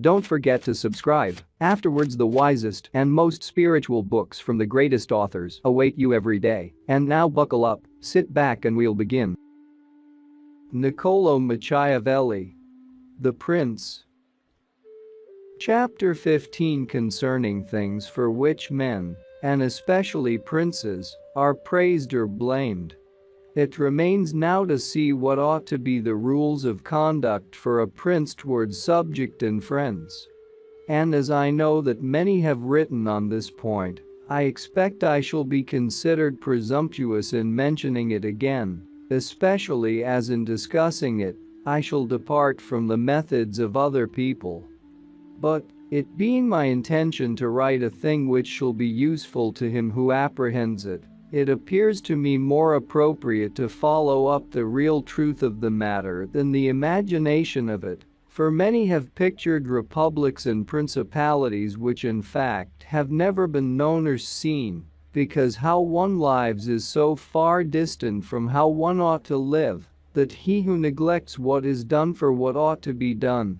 Don't forget to subscribe. Afterwards, the wisest and most spiritual books from the greatest authors await you every day. And now buckle up, sit back and we'll begin. Nicolo Machiavelli. The Prince. Chapter 15 concerning things for which men, and especially princes, are praised or blamed. It remains now to see what ought to be the rules of conduct for a prince towards subject and friends. And as I know that many have written on this point, I expect I shall be considered presumptuous in mentioning it again, especially as in discussing it, I shall depart from the methods of other people. But, it being my intention to write a thing which shall be useful to him who apprehends it, it appears to me more appropriate to follow up the real truth of the matter than the imagination of it, for many have pictured republics and principalities which in fact have never been known or seen, because how one lives is so far distant from how one ought to live, that he who neglects what is done for what ought to be done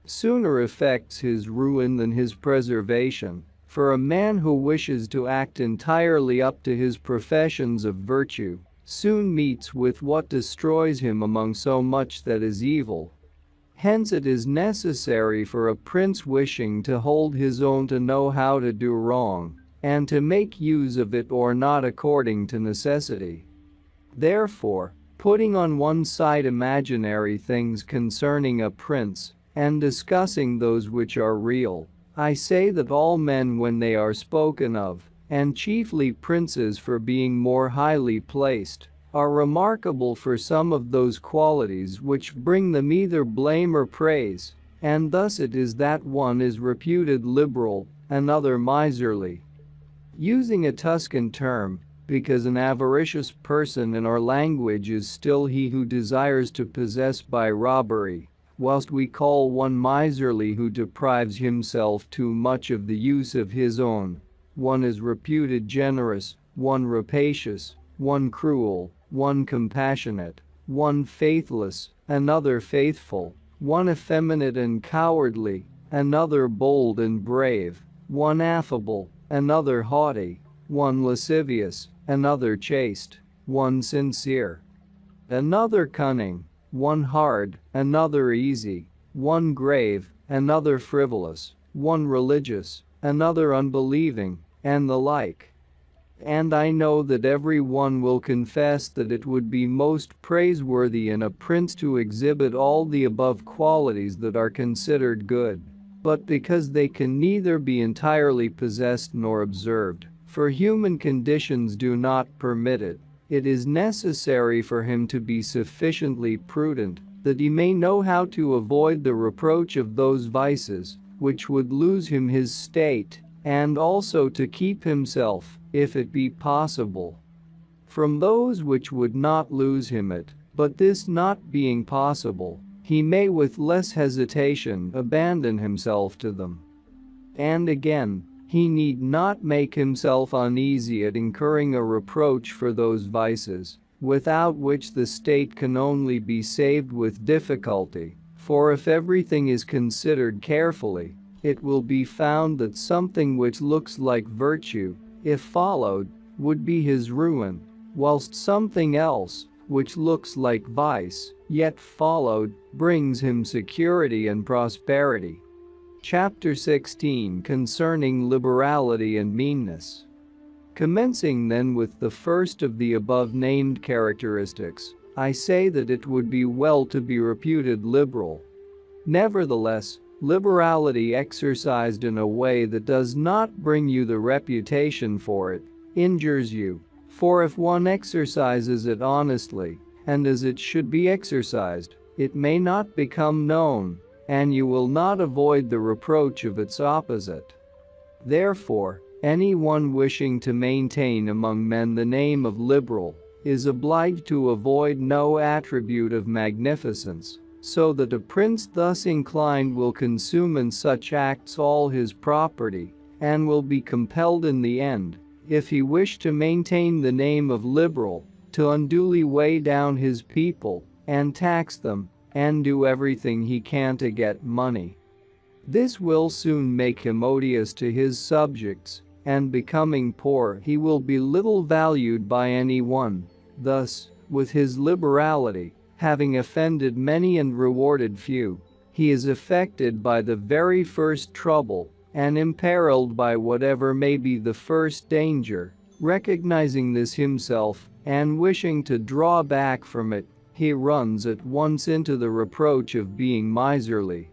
sooner effects his ruin than his preservation. For a man who wishes to act entirely up to his professions of virtue soon meets with what destroys him among so much that is evil. Hence it is necessary for a prince wishing to hold his own to know how to do wrong, and to make use of it or not according to necessity. Therefore, putting on one side imaginary things concerning a prince, and discussing those which are real, I say that all men when they are spoken of, and chiefly princes for being more highly placed, are remarkable for some of those qualities which bring them either blame or praise, and thus it is that one is reputed liberal, another miserly. Using a Tuscan term, because an avaricious person in our language is still he who desires to possess by robbery, whilst we call one miserly who deprives himself too much of the use of his own. One is reputed generous, one rapacious, one cruel, one compassionate, one faithless, another faithful, one effeminate and cowardly, another bold and brave, one affable, another haughty, one lascivious, another chaste, one sincere, another cunning, one hard, another easy, one grave, another frivolous, one religious, another unbelieving, and the like. And I know that every one will confess that it would be most praiseworthy in a prince to exhibit all the above qualities that are considered good, but because they can neither be entirely possessed nor observed, for human conditions do not permit it, it is necessary for him to be sufficiently prudent that he may know how to avoid the reproach of those vices which would lose him his state, and also to keep himself, if it be possible, from those which would not lose him it, but this not being possible, he may with less hesitation abandon himself to them. And again, he need not make himself uneasy at incurring a reproach for those vices, without which the state can only be saved with difficulty, for if everything is considered carefully, it will be found that something which looks like virtue, if followed, would be his ruin, whilst something else, which looks like vice, yet followed, brings him security and prosperity. Chapter 16 concerning liberality and meanness. Commencing then with the first of the above-named characteristics, I say that it would be well to be reputed liberal. Nevertheless, liberality exercised in a way that does not bring you the reputation for it, injures you, for if one exercises it honestly, and as it should be exercised, it may not become known, and you will not avoid the reproach of its opposite. Therefore, anyone wishing to maintain among men the name of liberal is obliged to avoid no attribute of magnificence, so that a prince thus inclined will consume in such acts all his property, and will be compelled in the end, if he wish to maintain the name of liberal, to unduly weigh down his people, and tax them, and do everything he can to get money. This will soon make him odious to his subjects, and becoming poor he will be little valued by anyone. Thus, with his liberality, having offended many and rewarded few, he is affected by the very first trouble, and imperiled by whatever may be the first danger. Recognizing this himself, and wishing to draw back from it, he runs at once into the reproach of being miserly.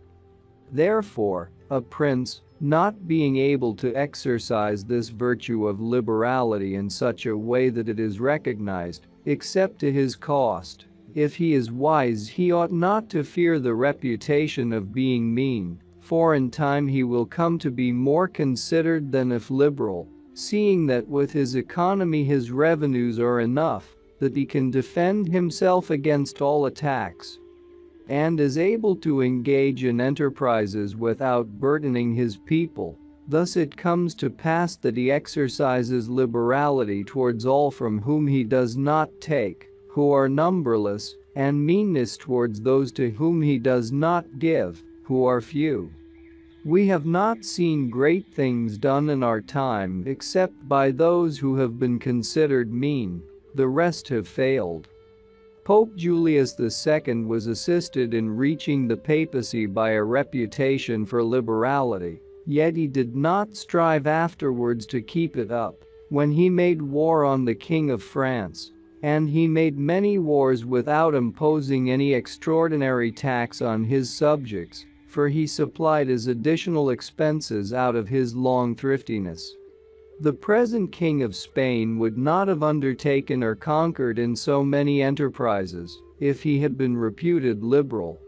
Therefore, a prince, not being able to exercise this virtue of liberality in such a way that it is recognized, except to his cost, if he is wise he ought not to fear the reputation of being mean, for in time he will come to be more considered than if liberal, seeing that with his economy his revenues are enough, that he can defend himself against all attacks, and is able to engage in enterprises without burdening his people. Thus it comes to pass that he exercises liberality towards all from whom he does not take, who are numberless, and meanness towards those to whom he does not give, who are few. We have not seen great things done in our time except by those who have been considered mean. The rest have failed. Pope Julius II was assisted in reaching the papacy by a reputation for liberality, yet he did not strive afterwards to keep it up. When he made war on the King of France, and he made many wars without imposing any extraordinary tax on his subjects, for he supplied his additional expenses out of his long thriftiness. The present King of Spain would not have undertaken or conquered in so many enterprises if he had been reputed liberal.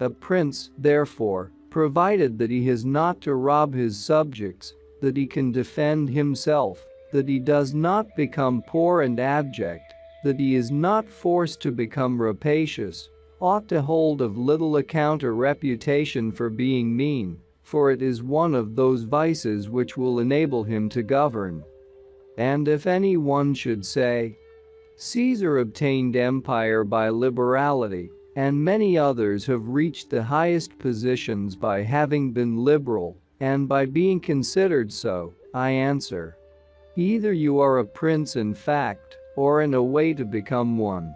A prince, therefore, provided that he has not to rob his subjects, that he can defend himself, that he does not become poor and abject, that he is not forced to become rapacious, ought to hold of little account a reputation for being mean, for it is one of those vices which will enable him to govern. And if any one should say, Caesar obtained empire by liberality, and many others have reached the highest positions by having been liberal, and by being considered so, I answer, either you are a prince in fact, or in a way to become one.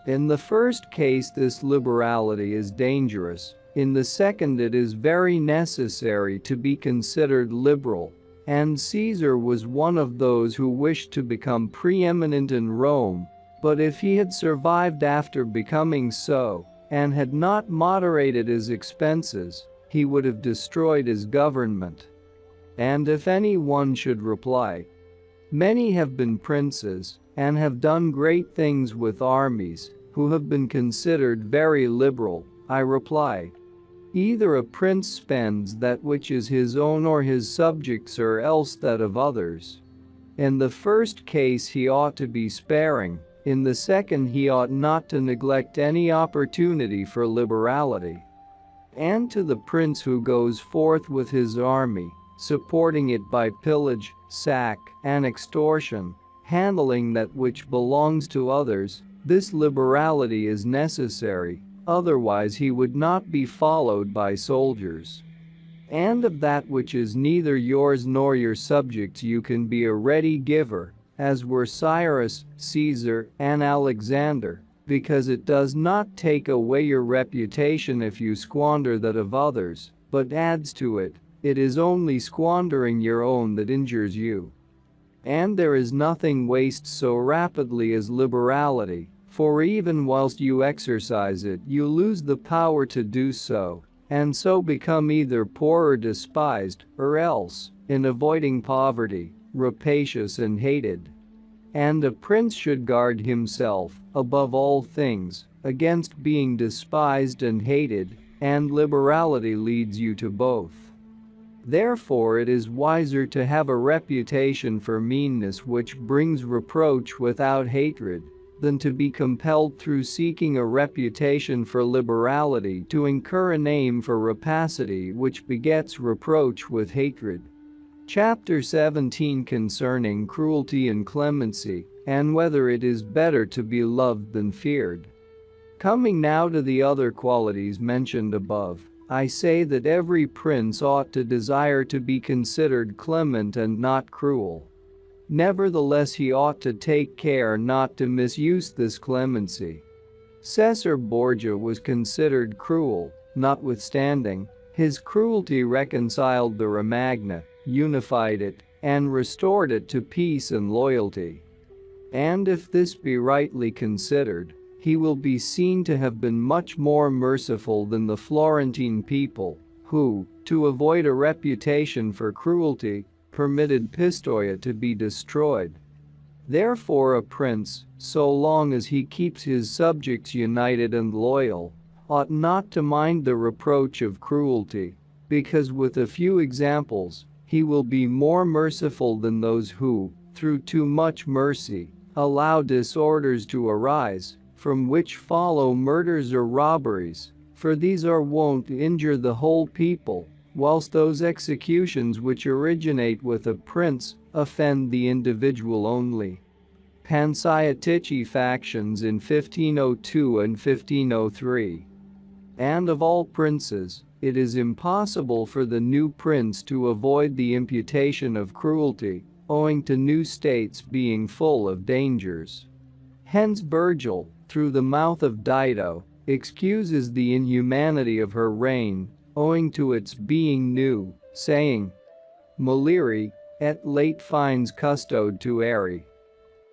In the first case this liberality is dangerous, in the second it is very necessary to be considered liberal, and Caesar was one of those who wished to become preeminent in Rome, but if he had survived after becoming so, and had not moderated his expenses, he would have destroyed his government. And if any one should reply, many have been princes, and have done great things with armies, who have been considered very liberal, I reply, either a prince spends that which is his own or his subjects or else that of others. In the first case he ought to be sparing, in the second he ought not to neglect any opportunity for liberality. And to the prince who goes forth with his army, supporting it by pillage, sack, and extortion, handling that which belongs to others, this liberality is necessary, otherwise he would not be followed by soldiers. And of that which is neither yours nor your subjects you can be a ready giver, as were Cyrus, Caesar, and Alexander, because it does not take away your reputation if you squander that of others, but adds to it. It is only squandering your own that injures you. And there is nothing wastes so rapidly as liberality, for even whilst you exercise it you lose the power to do so, and so become either poor or despised, or else, in avoiding poverty, rapacious and hated. And a prince should guard himself, above all things, against being despised and hated, and liberality leads you to both. Therefore it is wiser to have a reputation for meanness which brings reproach without hatred, than to be compelled through seeking a reputation for liberality to incur a name for rapacity which begets reproach with hatred. Chapter 17 concerning cruelty and clemency, and whether it is better to be loved than feared. Coming now to the other qualities mentioned above, I say that every prince ought to desire to be considered clement and not cruel. Nevertheless he ought to take care not to misuse this clemency. Caesar Borgia was considered cruel, notwithstanding, his cruelty reconciled the Romagna, unified it, and restored it to peace and loyalty. And if this be rightly considered, he will be seen to have been much more merciful than the Florentine people, who, to avoid a reputation for cruelty, permitted Pistoia to be destroyed. Therefore a prince, so long as he keeps his subjects united and loyal, ought not to mind the reproach of cruelty, because with a few examples, he will be more merciful than those who, through too much mercy, allow disorders to arise, from which follow murders or robberies, for these are wont to injure the whole people, whilst those executions which originate with a prince offend the individual only. Pansiatici factions in 1502 and 1503. And of all princes, it is impossible for the new prince to avoid the imputation of cruelty, owing to new states being full of dangers. Hence Virgil, through the mouth of Dido, excuses the inhumanity of her reign, owing to its being new, saying, "Muliri, et late fines custode tueri."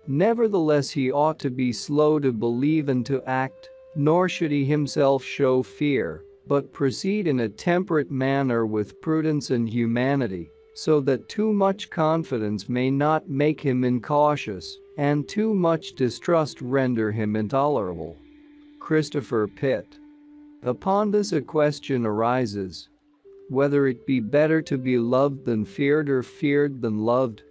Nevertheless he ought to be slow to believe and to act, nor should he himself show fear, but proceed in a temperate manner with prudence and humanity, so that too much confidence may not make him incautious, and too much distrust render him intolerable. Christopher Pitt. Upon this a question arises: whether it be better to be loved than feared or feared than loved?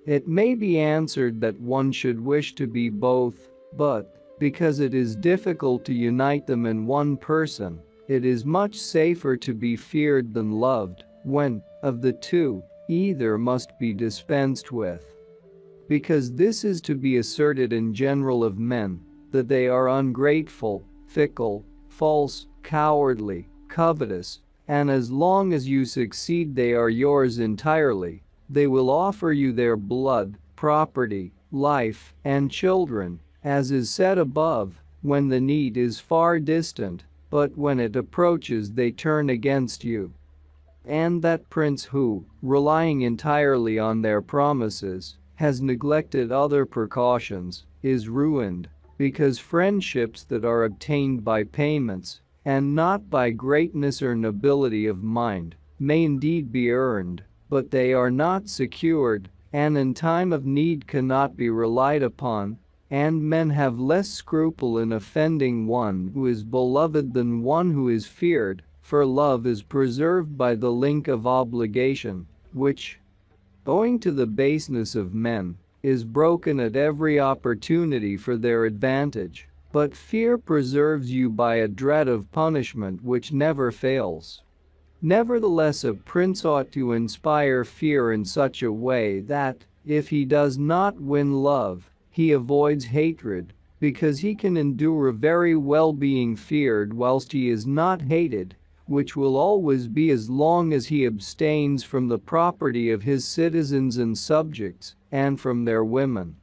It may be answered that one should wish to be both, but, because it is difficult to unite them in one person, it is much safer to be feared than loved, when, of the two, either must be dispensed with. Because this is to be asserted in general of men, that they are ungrateful, fickle, false, cowardly, covetous, and as long as you succeed they are yours entirely, they will offer you their blood, property, life, and children, as is said above, when the need is far distant, but when it approaches they turn against you. And that prince who, relying entirely on their promises, has neglected other precautions, is ruined, because friendships that are obtained by payments, and not by greatness or nobility of mind, may indeed be earned, but they are not secured, and in time of need cannot be relied upon, and men have less scruple in offending one who is beloved than one who is feared, for love is preserved by the link of obligation, which, owing to the baseness of men, is broken at every opportunity for their advantage, but fear preserves you by a dread of punishment which never fails. Nevertheless a prince ought to inspire fear in such a way that, if he does not win love, he avoids hatred, because he can endure very well being feared whilst he is not hated, which will always be as long as he abstains from the property of his citizens and subjects, and from their women.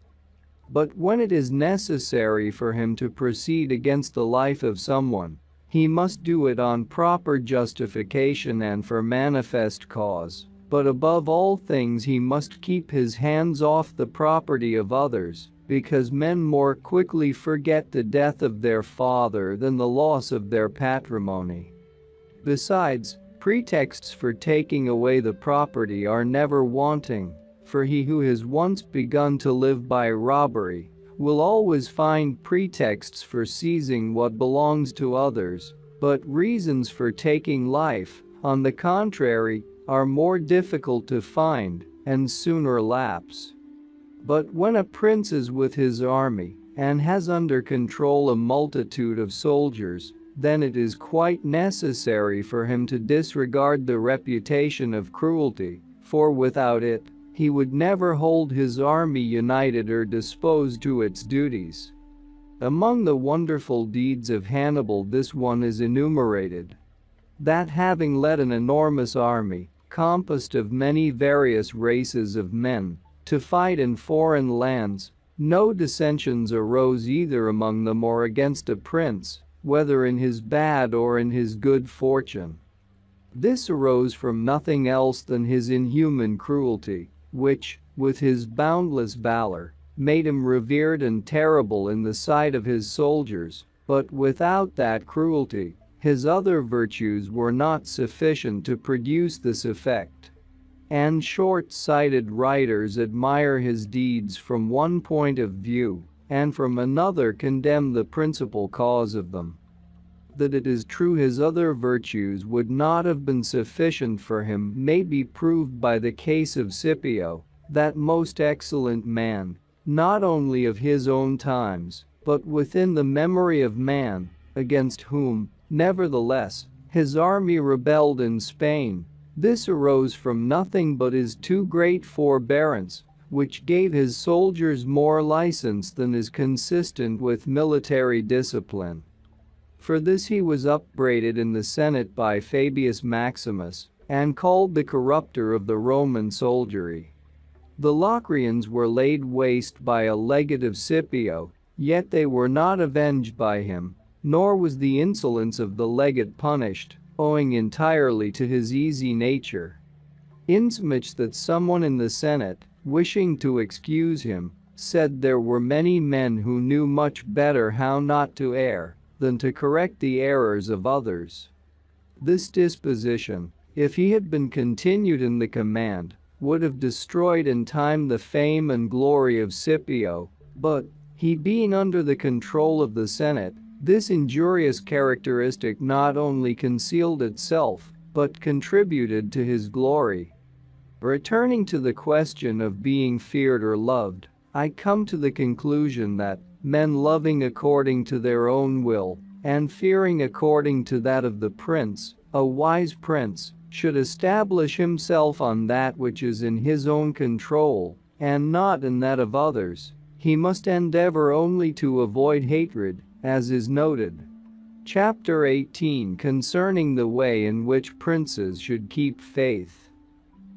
But when it is necessary for him to proceed against the life of someone, he must do it on proper justification and for manifest cause, but above all things he must keep his hands off the property of others, because men more quickly forget the death of their father than the loss of their patrimony. Besides, pretexts for taking away the property are never wanting, for he who has once begun to live by robbery will always find pretexts for seizing what belongs to others, but reasons for taking life, on the contrary, are more difficult to find and sooner lapse. But when a prince is with his army and has under control a multitude of soldiers, then it is quite necessary for him to disregard the reputation of cruelty, for without it, he would never hold his army united or disposed to its duties. Among the wonderful deeds of Hannibal this one is enumerated. that having led an enormous army, composed of many various races of men, to fight in foreign lands, no dissensions arose either among them or against a prince, whether in his bad or in his good fortune. This arose from nothing else than his inhuman cruelty, which, with his boundless valor, made him revered and terrible in the sight of his soldiers, but without that cruelty, his other virtues were not sufficient to produce this effect. And short-sighted writers admire his deeds from one point of view, and from another condemn the principal cause of them. That it is true his other virtues would not have been sufficient for him may be proved by the case of Scipio, that most excellent man, not only of his own times, but within the memory of man, against whom, nevertheless, his army rebelled in Spain. This arose from nothing but his too great forbearance, which gave his soldiers more license than is consistent with military discipline. For this he was upbraided in the Senate by Fabius Maximus, and called the corrupter of the Roman soldiery. The Locrians were laid waste by a legate of Scipio, yet they were not avenged by him, nor was the insolence of the legate punished, owing entirely to his easy nature. Insomuch that someone in the Senate, wishing to excuse him, said there were many men who knew much better how not to err than to correct the errors of others. This disposition, if he had been continued in the command, would have destroyed in time the fame and glory of Scipio, but, he being under the control of the Senate, this injurious characteristic not only concealed itself, but contributed to his glory. Returning to the question of being feared or loved, I come to the conclusion that men loving according to their own will, and fearing according to that of the prince, a wise prince, should establish himself on that which is in his own control, and not in that of others. He must endeavor only to avoid hatred, as is noted. Chapter 18 concerning the way in which princes should keep faith.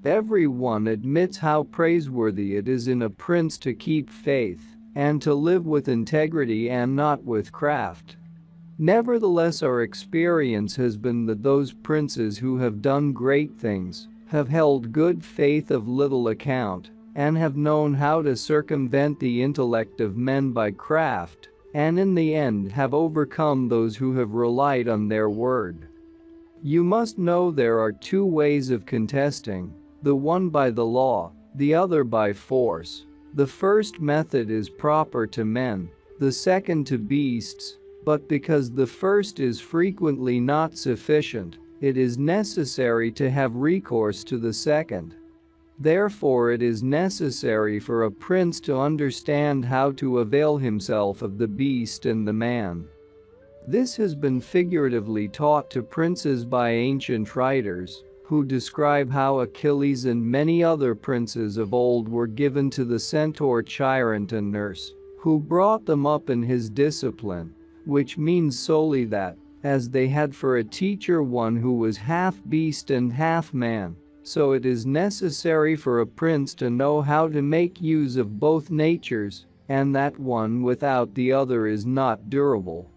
Everyone admits how praiseworthy it is in a prince to keep faith, and to live with integrity and not with craft. Nevertheless, our experience has been that those princes who have done great things have held good faith of little account, and have known how to circumvent the intellect of men by craft, and in the end have overcome those who have relied on their word. You must know there are two ways of contesting, the one by the law, the other by force. The first method is proper to men, the second to beasts, but because the first is frequently not sufficient, it is necessary to have recourse to the second. Therefore it is necessary for a prince to understand how to avail himself of the beast and the man. This has been figuratively taught to princes by ancient writers, who describe how Achilles and many other princes of old were given to the centaur Chiron to nurse, who brought them up in his discipline, which means solely that, as they had for a teacher one who was half beast and half man, so it is necessary for a prince to know how to make use of both natures, and that one without the other is not durable.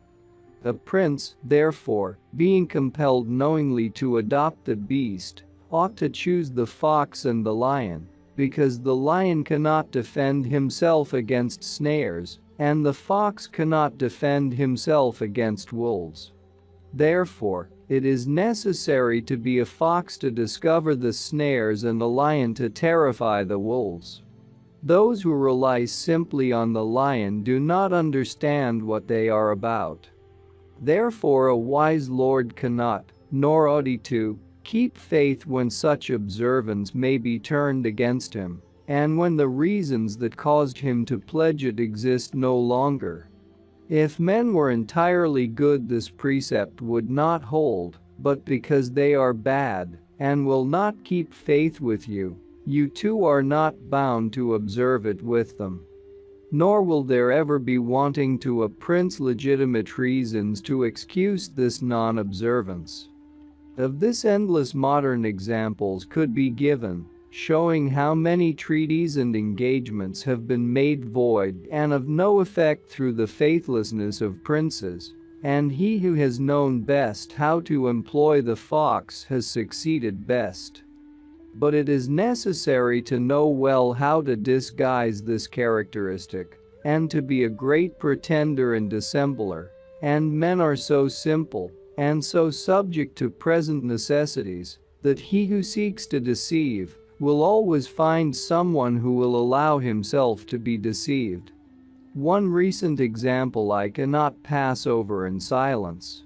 A prince, therefore, being compelled knowingly to adopt the beast, ought to choose the fox and the lion, because the lion cannot defend himself against snares, and the fox cannot defend himself against wolves. Therefore, it is necessary to be a fox to discover the snares and a lion to terrify the wolves. Those who rely simply on the lion do not understand what they are about. Therefore a wise lord cannot, nor ought he to, keep faith when such observance may be turned against him, and when the reasons that caused him to pledge it exist no longer. If men were entirely good, this precept would not hold, but because they are bad, and will not keep faith with you, you too are not bound to observe it with them. Nor will there ever be wanting to a prince legitimate reasons to excuse this non-observance. Of this endless modern examples could be given, showing how many treaties and engagements have been made void and of no effect through the faithlessness of princes, and he who has known best how to employ the fox has succeeded best. But it is necessary to know well how to disguise this characteristic, and to be a great pretender and dissembler, and men are so simple, and so subject to present necessities, that he who seeks to deceive will always find someone who will allow himself to be deceived. One recent example I cannot pass over in silence.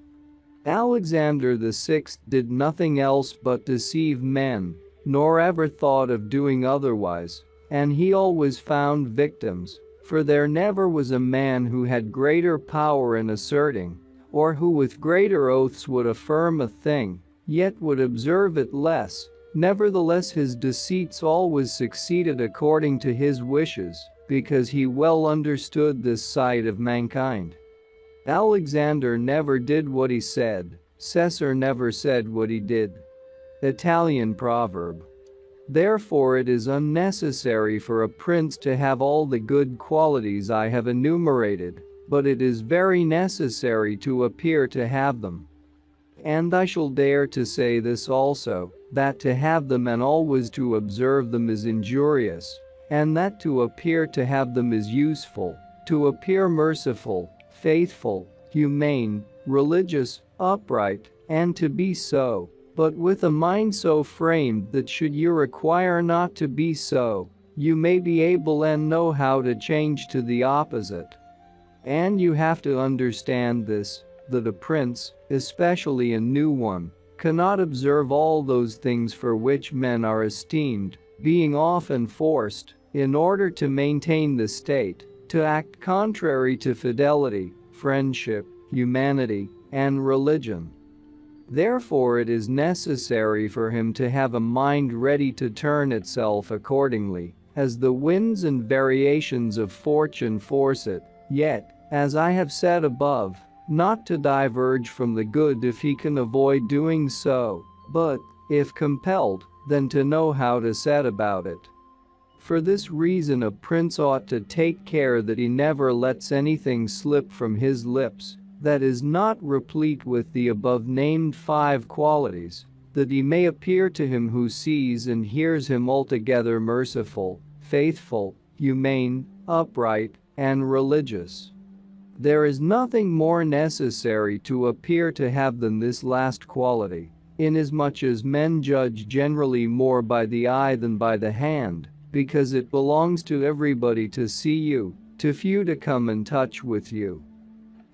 Alexander VI did nothing else but deceive men, nor ever thought of doing otherwise, and he always found victims, for there never was a man who had greater power in asserting, or who with greater oaths would affirm a thing, yet would observe it less. Nevertheless his deceits always succeeded according to his wishes, because he well understood this side of mankind. Alexander never did what he said, Caesar never said what he did. Italian proverb. Therefore it is unnecessary for a prince to have all the good qualities I have enumerated, but it is very necessary to appear to have them. And I shall dare to say this also, that to have them and always to observe them is injurious, and that to appear to have them is useful, to appear merciful, faithful, humane, religious, upright, and to be so, but with a mind so framed that should you require not to be so, you may be able and know how to change to the opposite. And you have to understand this, that a prince, especially a new one, cannot observe all those things for which men are esteemed, being often forced, in order to maintain the state, to act contrary to fidelity, friendship, humanity, and religion. Therefore it is necessary for him to have a mind ready to turn itself accordingly, as the winds and variations of fortune force it, yet, as I have said above, not to diverge from the good if he can avoid doing so, but, if compelled, then to know how to set about it. For this reason a prince ought to take care that he never lets anything slip from his lips that is not replete with the above-named 5 qualities, that he may appear to him who sees and hears him altogether merciful, faithful, humane, upright, and religious. There is nothing more necessary to appear to have than this last quality, inasmuch as men judge generally more by the eye than by the hand, because it belongs to everybody to see you, to few to come in touch with you.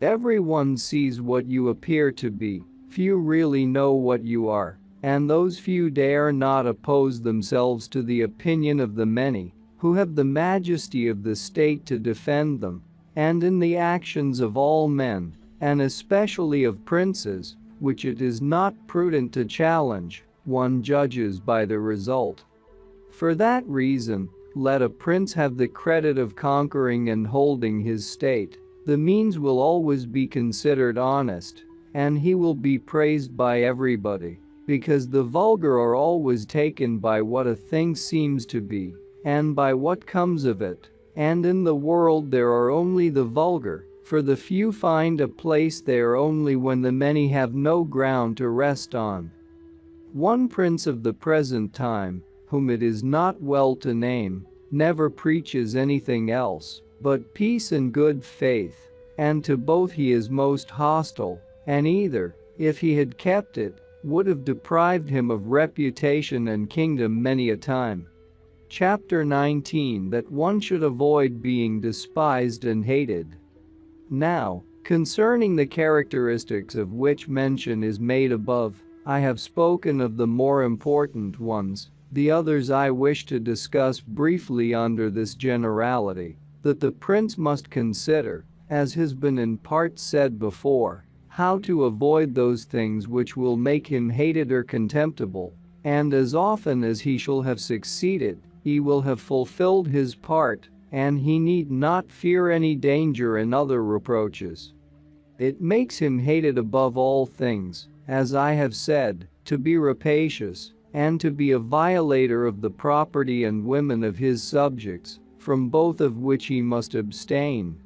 Everyone sees what you appear to be, few really know what you are, and those few dare not oppose themselves to the opinion of the many, who have the majesty of the state to defend them. And in the actions of all men, and especially of princes, which it is not prudent to challenge, one judges by the result. For that reason, let a prince have the credit of conquering and holding his state, the means will always be considered honest, and he will be praised by everybody, because the vulgar are always taken by what a thing seems to be, and by what comes of it. And in the world there are only the vulgar, for the few find a place there only when the many have no ground to rest on. One prince of the present time, whom it is not well to name, never preaches anything else but peace and good faith, and to both he is most hostile, and either, if he had kept it, would have deprived him of reputation and kingdom many a time. Chapter 19 That one should avoid being despised and hated. Now, concerning the characteristics of which mention is made above, I have spoken of the more important ones, the others I wish to discuss briefly under this generality, that the prince must consider, as has been in part said before, how to avoid those things which will make him hated or contemptible, and as often as he shall have succeeded, he will have fulfilled his part, and he need not fear any danger in other reproaches. It makes him hated above all things, as I have said, to be rapacious, and to be a violator of the property and women of his subjects, from both of which he must abstain.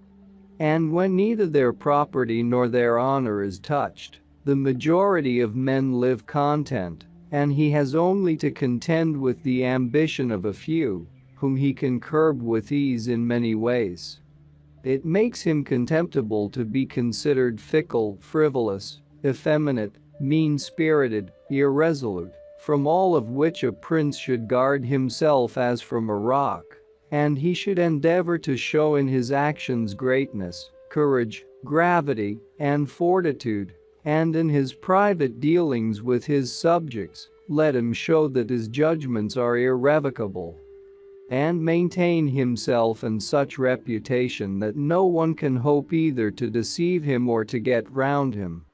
And when neither their property nor their honor is touched, the majority of men live content, and he has only to contend with the ambition of a few, whom he can curb with ease in many ways. It makes him contemptible to be considered fickle, frivolous, effeminate, mean-spirited, irresolute, from all of which a prince should guard himself as from a rock, and he should endeavor to show in his actions greatness, courage, gravity, and fortitude, and in his private dealings with his subjects, let him show that his judgments are irrevocable, and maintain himself in such reputation that no one can hope either to deceive him or to get round him.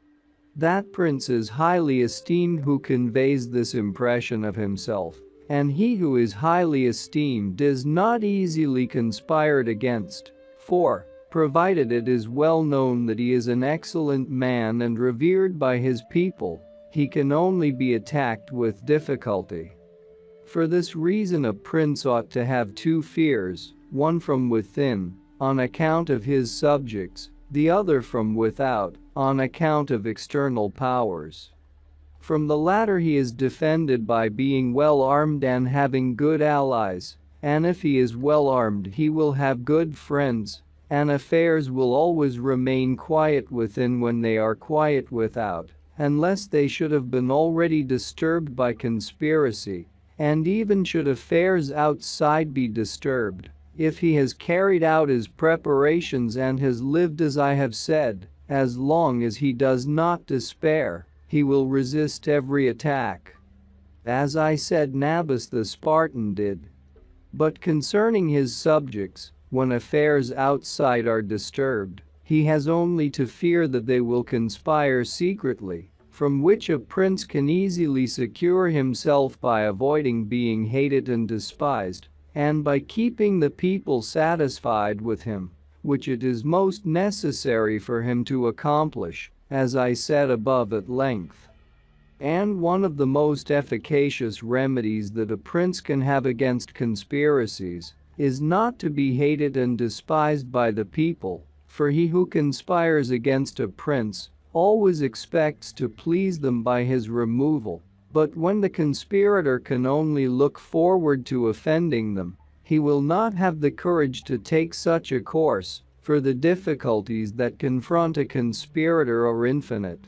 That prince is highly esteemed who conveys this impression of himself, and he who is highly esteemed is not easily conspired against, for, provided it is well known that he is an excellent man and revered by his people, he can only be attacked with difficulty. For this reason a prince ought to have two fears, one from within, on account of his subjects, the other from without, on account of external powers. From the latter he is defended by being well armed and having good allies, and if he is well armed he will have good friends, and affairs will always remain quiet within when they are quiet without, unless they should have been already disturbed by conspiracy. And even should affairs outside be disturbed, if he has carried out his preparations and has lived as I have said, as long as he does not despair, he will resist every attack. As I said, Nabis the Spartan did. But concerning his subjects, when affairs outside are disturbed, he has only to fear that they will conspire secretly, from which a prince can easily secure himself by avoiding being hated and despised, and by keeping the people satisfied with him, which it is most necessary for him to accomplish, as I said above at length. And one of the most efficacious remedies that a prince can have against conspiracies is not to be hated and despised by the people, for he who conspires against a prince always expects to please them by his removal, but when the conspirator can only look forward to offending them, he will not have the courage to take such a course, for the difficulties that confront a conspirator are infinite.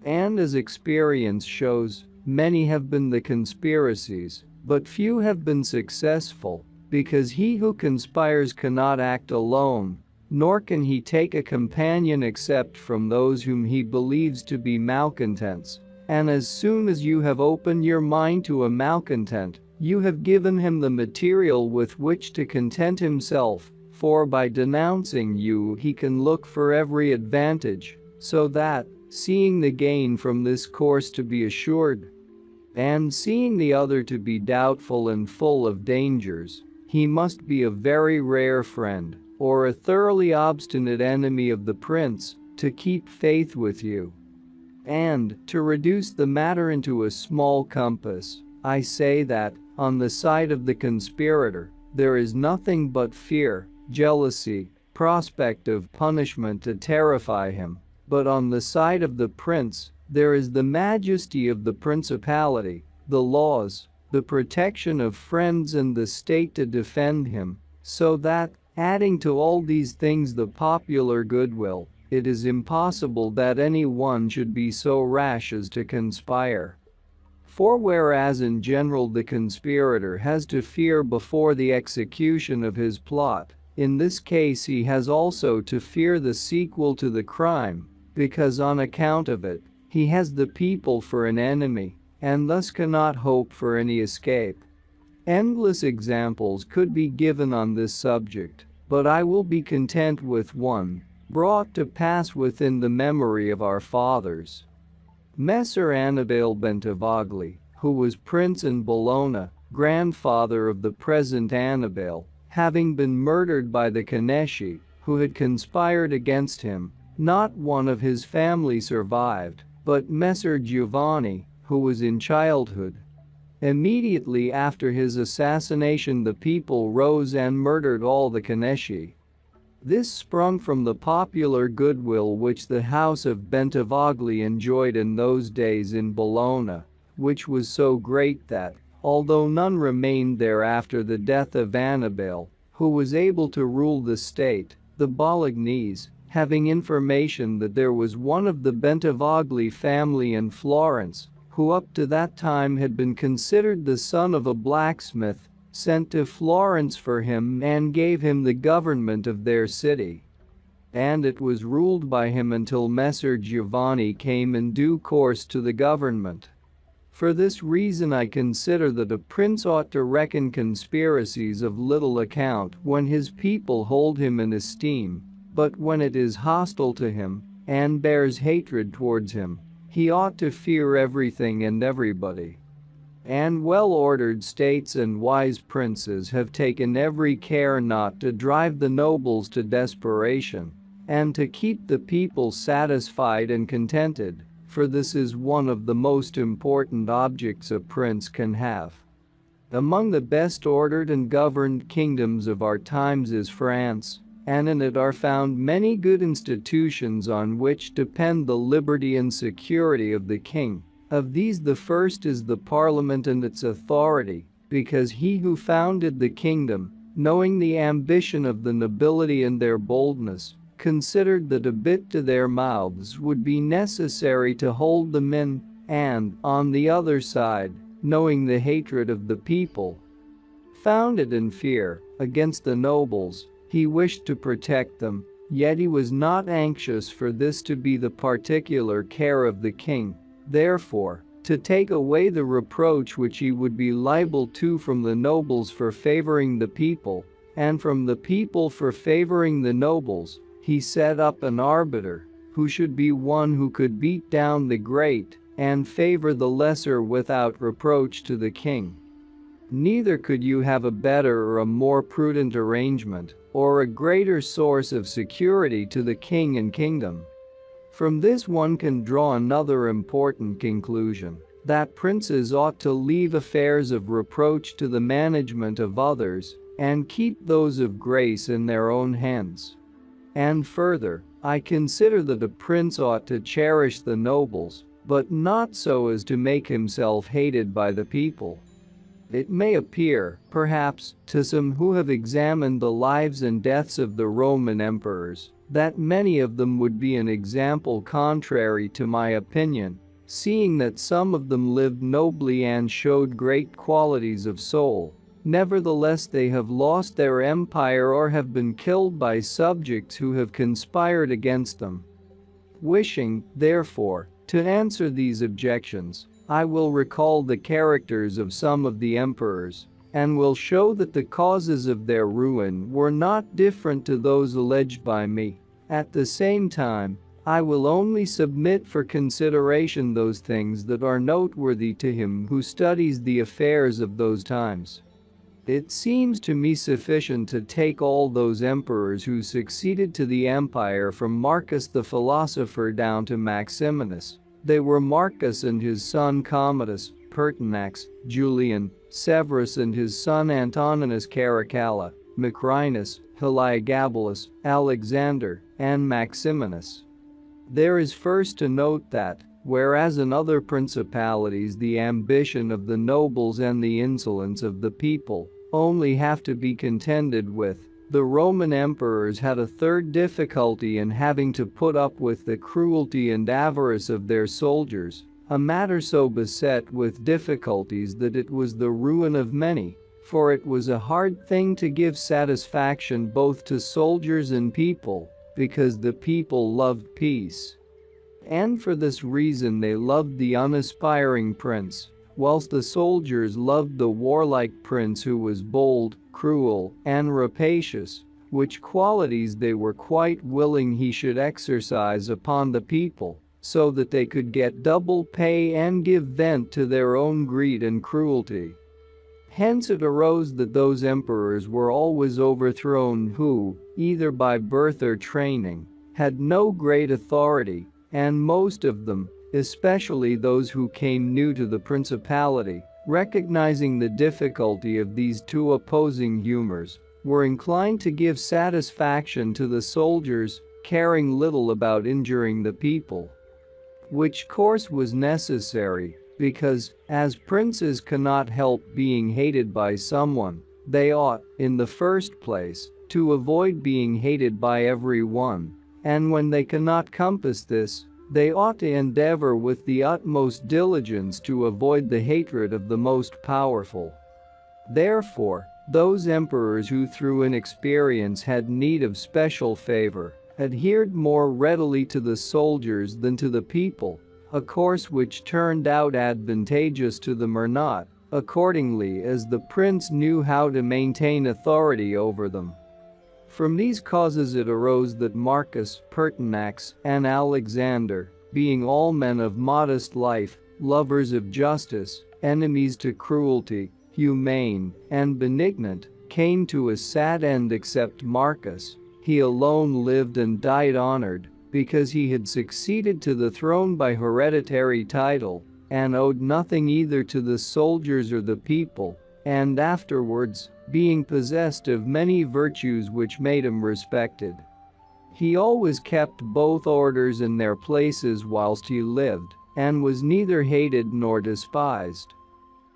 And as experience shows, many have been the conspiracies, but few have been successful, because he who conspires cannot act alone, nor can he take a companion except from those whom he believes to be malcontents, and as soon as you have opened your mind to a malcontent, you have given him the material with which to content himself, for by denouncing you he can look for every advantage, so that, seeing the gain from this course to be assured, and seeing the other to be doubtful and full of dangers, he must be a very rare friend, or a thoroughly obstinate enemy of the prince, to keep faith with you. And, to reduce the matter into a small compass, I say that, on the side of the conspirator, there is nothing but fear, jealousy, prospect of punishment to terrify him, but on the side of the prince, there is the majesty of the principality, the laws, the protection of friends and the state to defend him, so that, adding to all these things the popular goodwill, it is impossible that any one should be so rash as to conspire. For whereas in general the conspirator has to fear before the execution of his plot, in this case he has also to fear the sequel to the crime, because on account of it, he has the people for an enemy, and thus cannot hope for any escape. Endless examples could be given on this subject, but I will be content with one, brought to pass within the memory of our fathers. Messer Annibale Bentivogli, who was prince in Bologna, grandfather of the present Annibale, having been murdered by the Canesci, who had conspired against him, not one of his family survived, but Messer Giovanni, who was in childhood. Immediately after his assassination, the people rose and murdered all the Canesci. This sprung from the popular goodwill which the house of Bentivogli enjoyed in those days in Bologna, which was so great that, although none remained there after the death of Annibale, who was able to rule the state, the Bolognese, having information that there was one of the Bentivogli family in Florence, who up to that time had been considered the son of a blacksmith, sent to Florence for him and gave him the government of their city. And it was ruled by him until Messer Giovanni came in due course to the government. For this reason I consider that a prince ought to reckon conspiracies of little account when his people hold him in esteem, but when it is hostile to him and bears hatred towards him, he ought to fear everything and everybody. And well-ordered states and wise princes have taken every care not to drive the nobles to desperation, and to keep the people satisfied and contented, for this is one of the most important objects a prince can have. Among the best ordered and governed kingdoms of our times is France, and in it are found many good institutions on which depend the liberty and security of the king. Of these the first is the parliament and its authority, because he who founded the kingdom, knowing the ambition of the nobility and their boldness, considered that a bit to their mouths would be necessary to hold them in, and, on the other side, knowing the hatred of the people, founded in fear against the nobles, he wished to protect them, yet he was not anxious for this to be the particular care of the king. Therefore, to take away the reproach which he would be liable to from the nobles for favoring the people, and from the people for favoring the nobles, he set up an arbiter, who should be one who could beat down the great and favor the lesser without reproach to the king. Neither could you have a better or a more prudent arrangement, or a greater source of security to the king and kingdom. From this one can draw another important conclusion, that princes ought to leave affairs of reproach to the management of others, and keep those of grace in their own hands. And further, I consider that a prince ought to cherish the nobles, but not so as to make himself hated by the people. It may appear, perhaps, to some who have examined the lives and deaths of the Roman emperors, that many of them would be an example contrary to my opinion, seeing that some of them lived nobly and showed great qualities of soul. Nevertheless, they have lost their empire or have been killed by subjects who have conspired against them. Wishing, therefore, to answer these objections, I will recall the characters of some of the emperors, and will show that the causes of their ruin were not different to those alleged by me. At the same time, I will only submit for consideration those things that are noteworthy to him who studies the affairs of those times. It seems to me sufficient to take all those emperors who succeeded to the empire from Marcus the philosopher down to Maximinus. They were Marcus and his son Commodus, Pertinax, Julian, Severus and his son Antoninus Caracalla, Macrinus, Heliogabalus, Alexander, and Maximinus. There is first to note that, whereas in other principalities the ambition of the nobles and the insolence of the people only have to be contended with, the Roman emperors had a third difficulty in having to put up with the cruelty and avarice of their soldiers, a matter so beset with difficulties that it was the ruin of many, for it was a hard thing to give satisfaction both to soldiers and people, because the people loved peace. And for this reason they loved the unaspiring prince, whilst the soldiers loved the warlike prince who was bold, cruel, and rapacious, which qualities they were quite willing he should exercise upon the people, so that they could get double pay and give vent to their own greed and cruelty. Hence it arose that those emperors were always overthrown who, either by birth or training, had no great authority, and most of them, especially those who came new to the principality, recognizing the difficulty of these two opposing humors, were inclined to give satisfaction to the soldiers, caring little about injuring the people. Which course was necessary, because, as princes cannot help being hated by someone, they ought, in the first place, to avoid being hated by everyone, and when they cannot compass this, they ought to endeavor with the utmost diligence to avoid the hatred of the most powerful. Therefore, those emperors who through inexperience had need of special favor adhered more readily to the soldiers than to the people, a course which turned out advantageous to them or not, accordingly as the prince knew how to maintain authority over them. From these causes it arose that Marcus, Pertinax, and Alexander, being all men of modest life, lovers of justice, enemies to cruelty, humane, and benignant, came to a sad end except Marcus. He alone lived and died honored, because he had succeeded to the throne by hereditary title, and owed nothing either to the soldiers or the people, and afterwards, being possessed of many virtues which made him respected. He always kept both orders in their places whilst he lived, and was neither hated nor despised.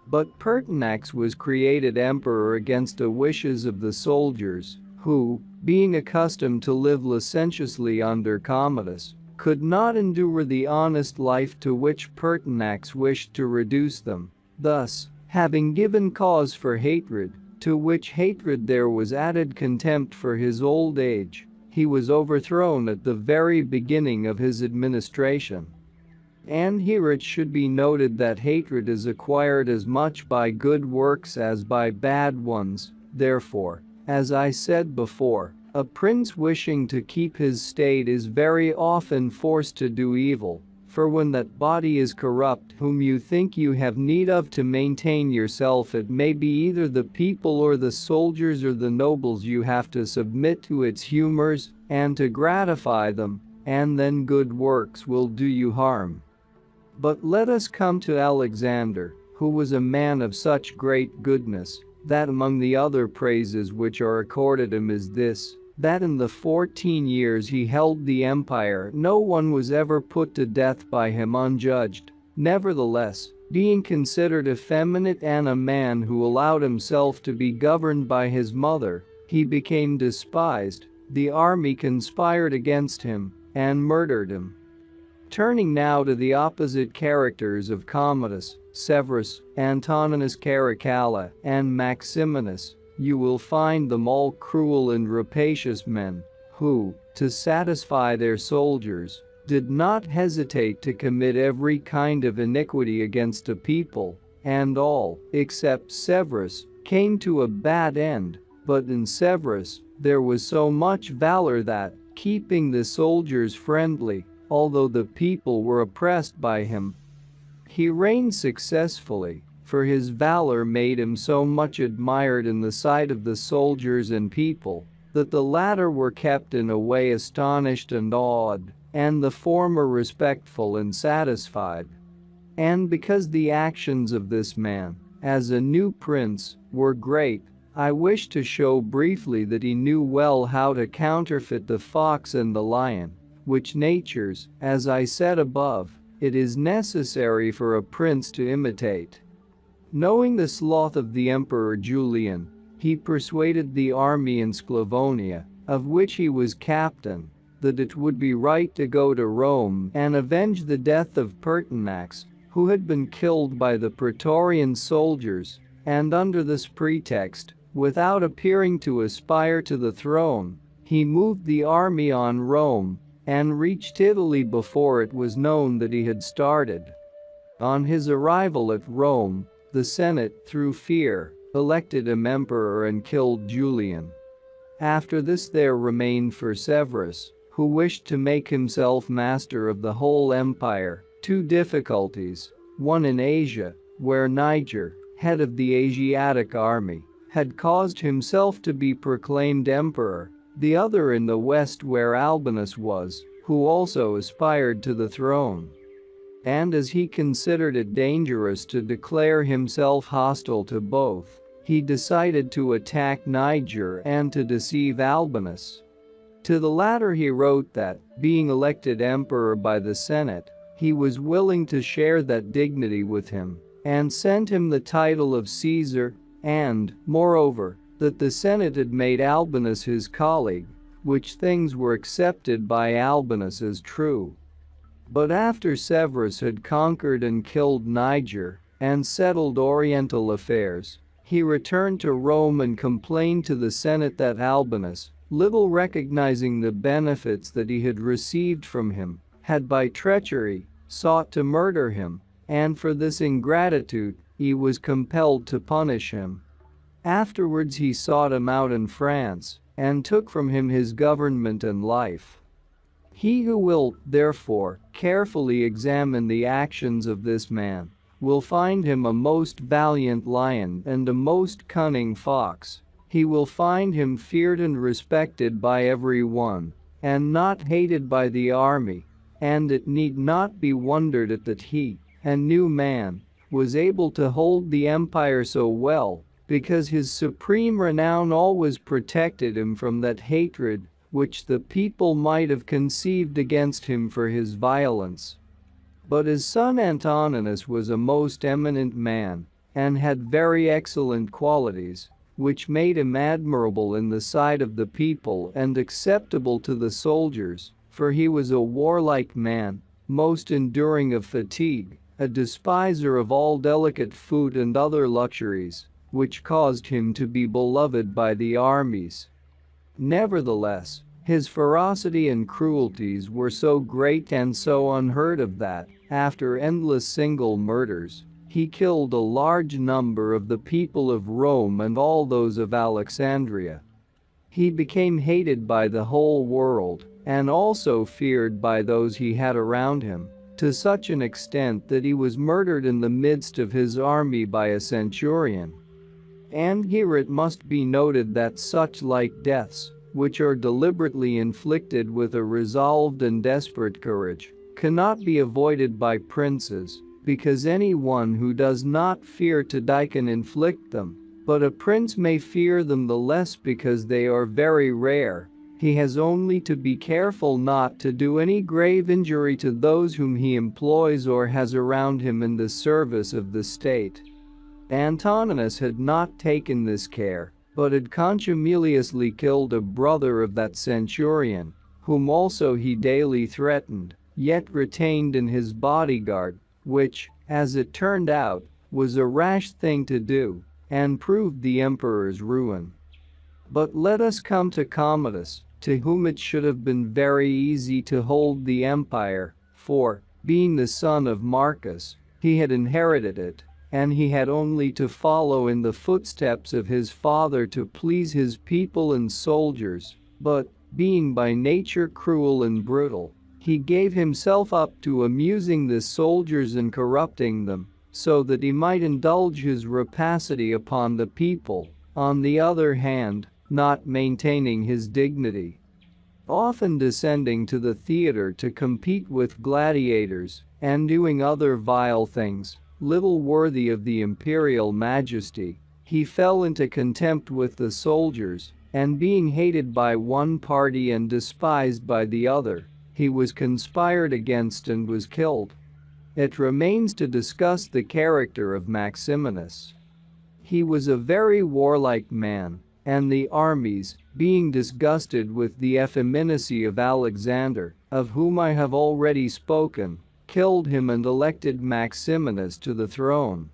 But Pertinax was created emperor against the wishes of the soldiers, who, being accustomed to live licentiously under Commodus, could not endure the honest life to which Pertinax wished to reduce them. Thus, having given cause for hatred, to which hatred there was added contempt for his old age, he was overthrown at the very beginning of his administration. And here it should be noted that hatred is acquired as much by good works as by bad ones. Therefore, as I said before, a prince wishing to keep his state is very often forced to do evil, for when that body is corrupt whom you think you have need of to maintain yourself, it may be either the people or the soldiers or the nobles you have to submit to its humors and to gratify them, and then good works will do you harm. But let us come to Alexander, who was a man of such great goodness, that among the other praises which are accorded him is this, that in the 14 years he held the empire no one was ever put to death by him unjudged. Nevertheless, being considered effeminate and a man who allowed himself to be governed by his mother, he became despised. The army conspired against him and murdered him. Turning now to the opposite characters of Commodus, Severus, Antoninus Caracalla, and Maximinus, you will find them all cruel and rapacious men, who, to satisfy their soldiers, did not hesitate to commit every kind of iniquity against a people, and all, except Severus, came to a bad end. But in Severus, there was so much valor that, keeping the soldiers friendly, although the people were oppressed by him, he reigned successfully, for his valor made him so much admired in the sight of the soldiers and people, that the latter were kept in a way astonished and awed, and the former respectful and satisfied. And because the actions of this man, as a new prince, were great, I wish to show briefly that he knew well how to counterfeit the fox and the lion, which natures, as I said above, it is necessary for a prince to imitate. Knowing the sloth of the Emperor Julian, he persuaded the army in Sclavonia, of which he was captain, that it would be right to go to Rome and avenge the death of Pertinax, who had been killed by the Praetorian soldiers, and under this pretext, without appearing to aspire to the throne, he moved the army on Rome and reached Italy before it was known that he had started. On his arrival at Rome, the Senate, through fear, elected him emperor and killed Julian. After this there remained for Severus, who wished to make himself master of the whole empire, two difficulties, one in Asia, where Niger, head of the Asiatic army, had caused himself to be proclaimed emperor, the other in the west where Albinus was, who also aspired to the throne. And as he considered it dangerous to declare himself hostile to both, he decided to attack Niger and to deceive Albinus. To the latter he wrote that, being elected emperor by the Senate, he was willing to share that dignity with him, and sent him the title of Caesar, and, moreover, that the Senate had made Albinus his colleague, which things were accepted by Albinus as true. But after Severus had conquered and killed Niger, and settled Oriental affairs, he returned to Rome and complained to the Senate that Albinus, little recognizing the benefits that he had received from him, had by treachery sought to murder him, and for this ingratitude he was compelled to punish him. Afterwards he sought him out in France, and took from him his government and life. He who will, therefore, carefully examine the actions of this man, will find him a most valiant lion and a most cunning fox. He will find him feared and respected by every one, and not hated by the army, and it need not be wondered at that he, a new man, was able to hold the empire so well, because his supreme renown always protected him from that hatred which the people might have conceived against him for his violence. But his son Antoninus was a most eminent man, and had very excellent qualities, which made him admirable in the sight of the people and acceptable to the soldiers, for he was a warlike man, most enduring of fatigue, a despiser of all delicate food and other luxuries, which caused him to be beloved by the armies. Nevertheless, his ferocity and cruelties were so great and so unheard of that, after endless single murders, he killed a large number of the people of Rome and all those of Alexandria. He became hated by the whole world, and also feared by those he had around him, to such an extent that he was murdered in the midst of his army by a centurion. And here it must be noted that such like deaths, which are deliberately inflicted with a resolved and desperate courage, cannot be avoided by princes, because anyone who does not fear to die can inflict them, but a prince may fear them the less because they are very rare. He has only to be careful not to do any grave injury to those whom he employs or has around him in the service of the state. Antoninus had not taken this care, but had contumeliously killed a brother of that centurion, whom also he daily threatened, yet retained in his bodyguard, which, as it turned out, was a rash thing to do, and proved the emperor's ruin. But let us come to Commodus, to whom it should have been very easy to hold the empire, for, being the son of Marcus, he had inherited it, and he had only to follow in the footsteps of his father to please his people and soldiers, but, being by nature cruel and brutal, he gave himself up to amusing the soldiers and corrupting them, so that he might indulge his rapacity upon the people, on the other hand, not maintaining his dignity. Often descending to the theater to compete with gladiators, and doing other vile things, little worthy of the imperial majesty, he fell into contempt with the soldiers, and being hated by one party and despised by the other, he was conspired against and was killed. It remains to discuss the character of Maximinus. He was a very warlike man, and the armies, being disgusted with the effeminacy of Alexander, of whom I have already spoken, killed him and elected Maximinus to the throne.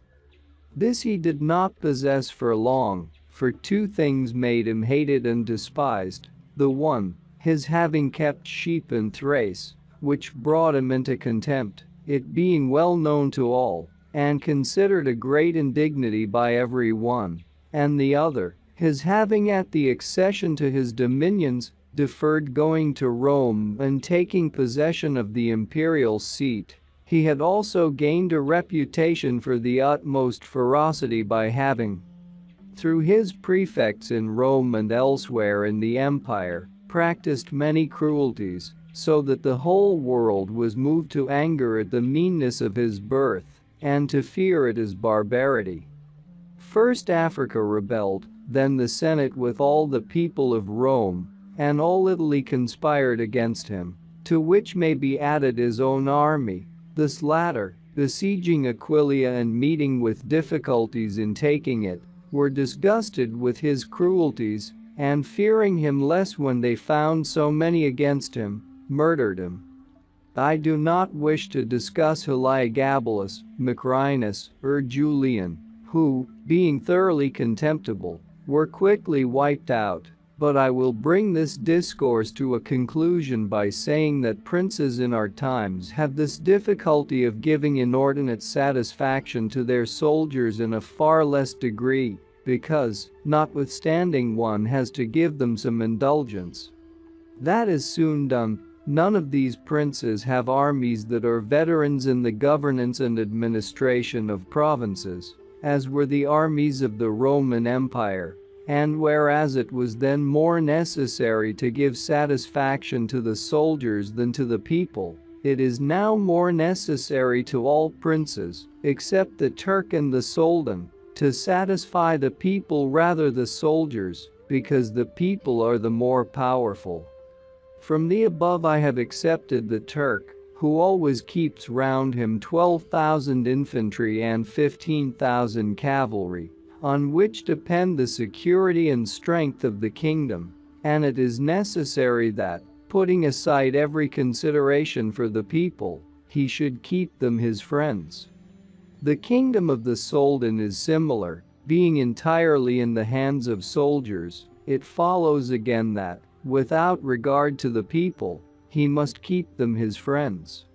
This he did not possess for long, for two things made him hated and despised. The one, his having kept sheep in Thrace, which brought him into contempt, it being well known to all, and considered a great indignity by every one, and the other, his having at the accession to his dominions, deferred going to Rome and taking possession of the imperial seat. He had also gained a reputation for the utmost ferocity by having, through his prefects in Rome and elsewhere in the empire, practiced many cruelties, so that the whole world was moved to anger at the meanness of his birth, and to fear at his barbarity. First Africa rebelled, then the Senate with all the people of Rome, and all Italy conspired against him, to which may be added his own army. This latter, besieging Aquileia and meeting with difficulties in taking it, were disgusted with his cruelties, and fearing him less when they found so many against him, murdered him. I do not wish to discuss Heliogabalus, Macrinus, or Julian, who, being thoroughly contemptible, were quickly wiped out, but I will bring this discourse to a conclusion by saying that princes in our times have this difficulty of giving inordinate satisfaction to their soldiers in a far less degree, because, notwithstanding, one has to give them some indulgence. That is soon done. None of these princes have armies that are veterans in the governance and administration of provinces, as were the armies of the Roman Empire, and whereas it was then more necessary to give satisfaction to the soldiers than to the people, it is now more necessary to all princes, except the Turk and the Soldan, to satisfy the people rather than the soldiers, because the people are the more powerful. From the above I have accepted the Turk, who always keeps round him 12,000 infantry and 15,000 cavalry, on which depend the security and strength of the kingdom, and it is necessary that, putting aside every consideration for the people, he should keep them his friends. The kingdom of the Soldan is similar, being entirely in the hands of soldiers. It follows again that, without regard to the people, he must keep them his friends.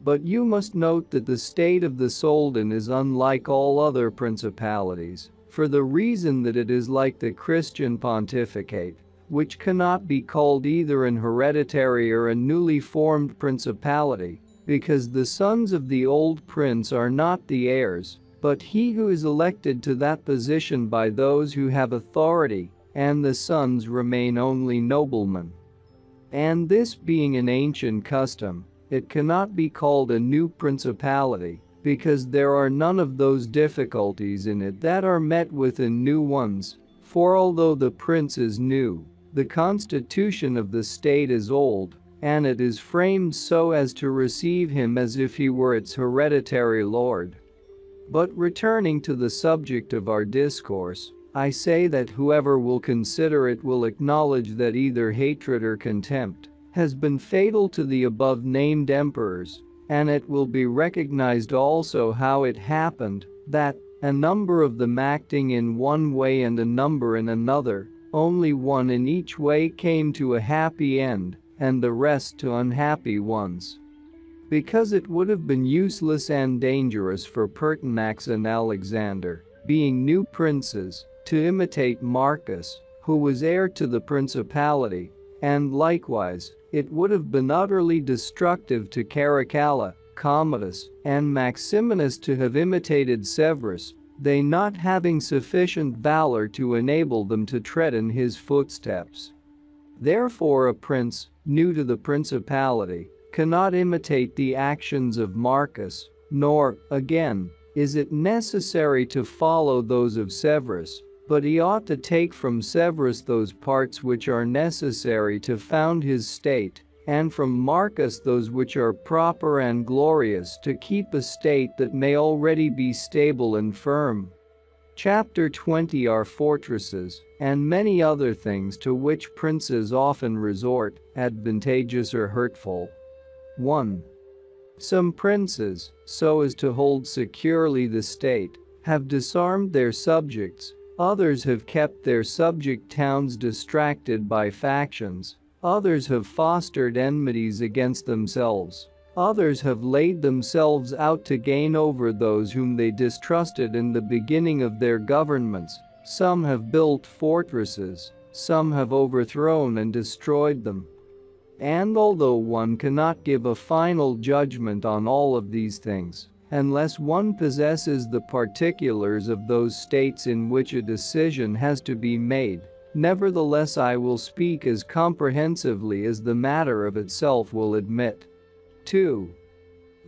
But you must note that the state of the Soldan is unlike all other principalities, for the reason that it is like the Christian pontificate, which cannot be called either an hereditary or a newly formed principality, because the sons of the old prince are not the heirs, but he who is elected to that position by those who have authority, and the sons remain only noblemen. And this being an ancient custom, it cannot be called a new principality, because there are none of those difficulties in it that are met with in new ones, for although the prince is new, the constitution of the state is old, and it is framed so as to receive him as if he were its hereditary lord. But returning to the subject of our discourse, I say that whoever will consider it will acknowledge that either hatred or contempt has been fatal to the above-named emperors, and it will be recognized also how it happened that, a number of them acting in one way and a number in another, only one in each way came to a happy end, and the rest to unhappy ones. Because it would have been useless and dangerous for Pertinax and Alexander, being new princes, to imitate Marcus, who was heir to the principality, and likewise, it would have been utterly destructive to Caracalla, Commodus, and Maximinus to have imitated Severus, they not having sufficient valor to enable them to tread in his footsteps. Therefore a prince, new to the principality, cannot imitate the actions of Marcus, nor, again, is it necessary to follow those of Severus, but he ought to take from Severus those parts which are necessary to found his state, and from Marcus those which are proper and glorious to keep a state that may already be stable and firm. Chapter 20 are fortresses, and many other things to which princes often resort, advantageous or hurtful. 1. Some princes, so as to hold securely the state, have disarmed their subjects. Others have kept their subject towns distracted by factions. Others have fostered enmities against themselves. Others have laid themselves out to gain over those whom they distrusted in the beginning of their governments. Some have built fortresses. Some have overthrown and destroyed them. And although one cannot give a final judgment on all of these things, unless one possesses the particulars of those states in which a decision has to be made, Nevertheless, I will speak as comprehensively as the matter of itself will admit. 2.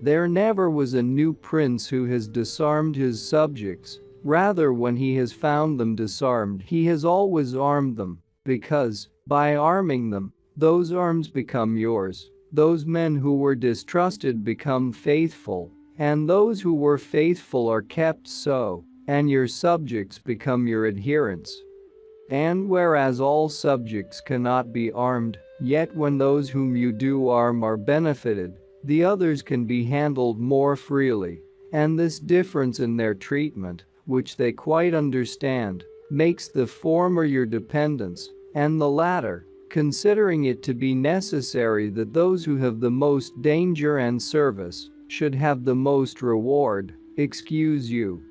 There never was a new prince who has disarmed his subjects, rather when he has found them disarmed he has always armed them, because, by arming them, those arms become yours, those men who were distrusted become faithful, and those who were faithful are kept so, and your subjects become your adherents. And whereas all subjects cannot be armed, yet when those whom you do arm are benefited, the others can be handled more freely, and this difference in their treatment, which they quite understand, makes the former your dependents, and the latter, considering it to be necessary that those who have the most danger and service should have the most reward, excuse you.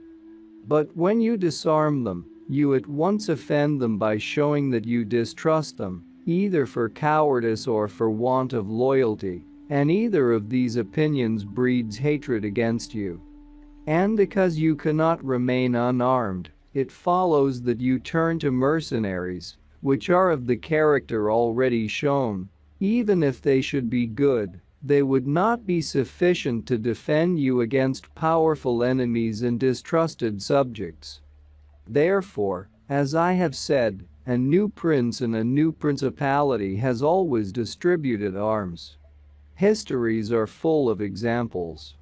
But when you disarm them, you at once offend them by showing that you distrust them, either for cowardice or for want of loyalty, and either of these opinions breeds hatred against you. And because you cannot remain unarmed, it follows that you turn to mercenaries, which are of the character already shown. Even if they should be good, they would not be sufficient to defend you against powerful enemies and distrusted subjects. Therefore, as I have said, a new prince and a new principality has always distributed arms. Histories are full of examples.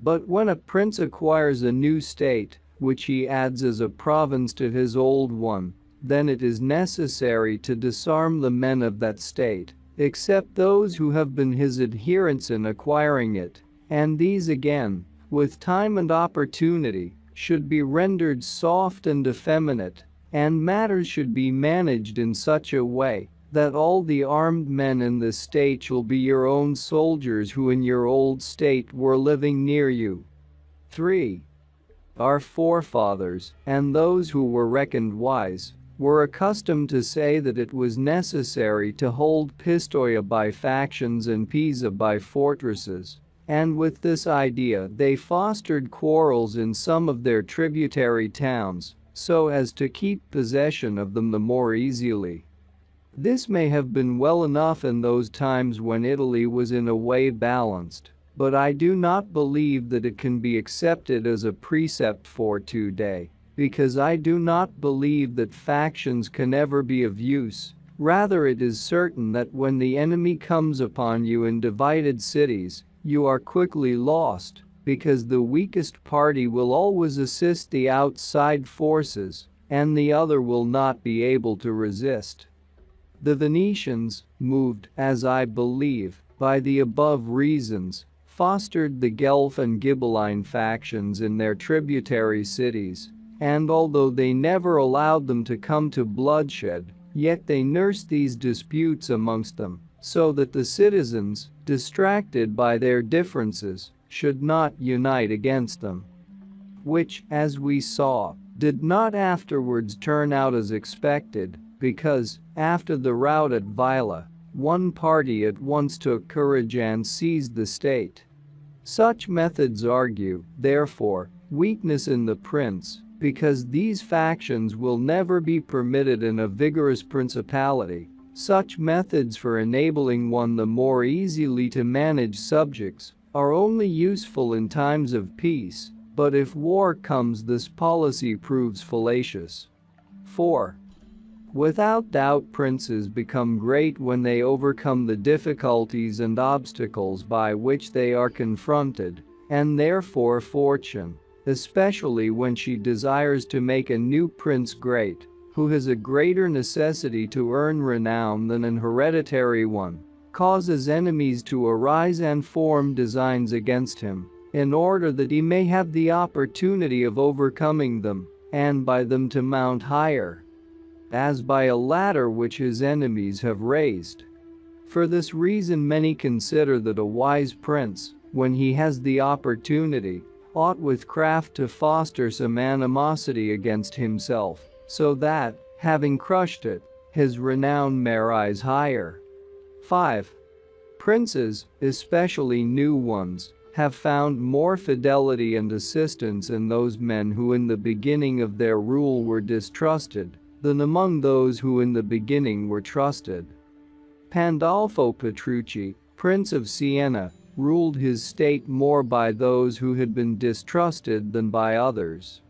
But when a prince acquires a new state, which he adds as a province to his old one, then it is necessary to disarm the men of that state, except those who have been his adherents in acquiring it, and these again, with time and opportunity, should be rendered soft and effeminate, and matters should be managed in such a way that all the armed men in the state shall be your own soldiers who in your old state were living near you. 3. Our forefathers, and those who were reckoned wise, were accustomed to say that it was necessary to hold Pistoia by factions and Pisa by fortresses, and with this idea they fostered quarrels in some of their tributary towns, so as to keep possession of them the more easily. This may have been well enough in those times when Italy was in a way balanced, but I do not believe that it can be accepted as a precept for today, because I do not believe that factions can ever be of use. Rather, it is certain that when the enemy comes upon you in divided cities, you are quickly lost, because the weakest party will always assist the outside forces, and the other will not be able to resist. The Venetians, moved, as I believe, by the above reasons, fostered the Guelph and Ghibelline factions in their tributary cities, and although they never allowed them to come to bloodshed, yet they nursed these disputes amongst them, so that the citizens, distracted by their differences, should not unite against them. Which, as we saw, did not afterwards turn out as expected, because, after the rout at Vila, one party at once took courage and seized the state. Such methods argue, therefore, weakness in the prince, because these factions will never be permitted in a vigorous principality. Such methods for enabling one the more easily to manage subjects are only useful in times of peace, but if war comes this policy proves fallacious. 4. Without doubt princes become great when they overcome the difficulties and obstacles by which they are confronted, and therefore fortune, especially when she desires to make a new prince great, who has a greater necessity to earn renown than an hereditary one, causes enemies to arise and form designs against him, in order that he may have the opportunity of overcoming them, and by them to mount higher, as by a ladder which his enemies have raised. For this reason many consider that a wise prince, when he has the opportunity, ought with craft to foster some animosity against himself, so that, having crushed it, his renown may rise higher. 5. Princes, especially new ones, have found more fidelity and assistance in those men who in the beginning of their rule were distrusted, than among those who in the beginning were trusted. Pandolfo Petrucci, Prince of Siena, ruled his state more by those who had been distrusted than by others.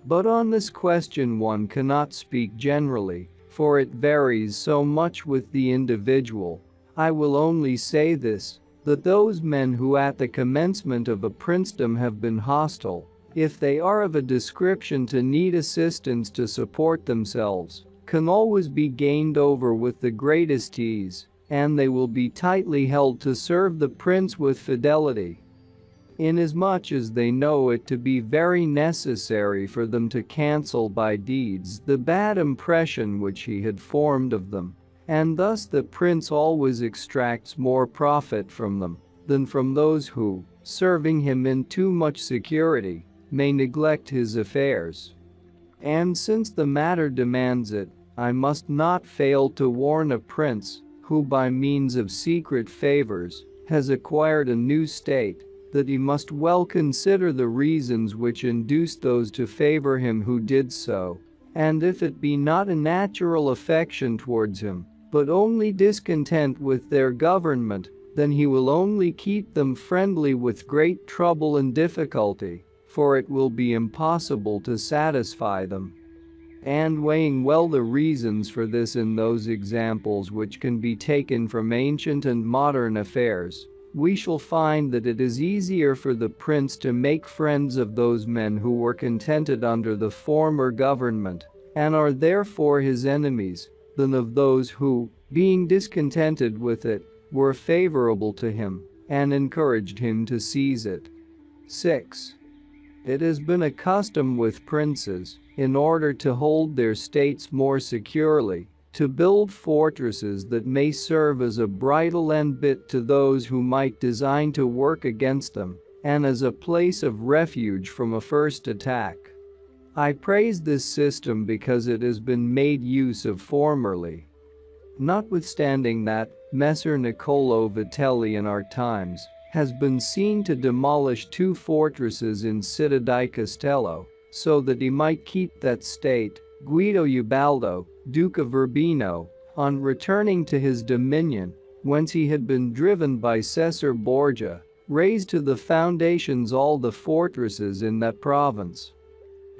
But on this question one cannot speak generally, for it varies so much with the individual. I will only say this, that those men who at the commencement of a princedom have been hostile, if they are of a description to need assistance to support themselves, can always be gained over with the greatest ease, and they will be tightly held to serve the prince with fidelity, inasmuch as they know it to be very necessary for them to cancel by deeds the bad impression which he had formed of them, and thus the prince always extracts more profit from them than from those who, serving him in too much security, may neglect his affairs. And since the matter demands it, I must not fail to warn a prince, who by means of secret favors, has acquired a new state, that he must well consider the reasons which induced those to favor him who did so, and if it be not a natural affection towards him, but only discontent with their government, then he will only keep them friendly with great trouble and difficulty, for it will be impossible to satisfy them. And weighing well the reasons for this in those examples which can be taken from ancient and modern affairs, we shall find that it is easier for the prince to make friends of those men who were contented under the former government, and are therefore his enemies, than of those who, being discontented with it, were favorable to him, and encouraged him to seize it. 6. It has been a custom with princes, in order to hold their states more securely, to build fortresses that may serve as a bridle and bit to those who might design to work against them, and as a place of refuge from a first attack. I praise this system because it has been made use of formerly. Notwithstanding that, Messer Nicolo Vitelli in our times has been seen to demolish 2 fortresses in Città di Castello, so that he might keep that state, Guido Ubaldo, Duke of Urbino, on returning to his dominion, whence he had been driven by Cesar Borgia, razed to the foundations all the fortresses in that province,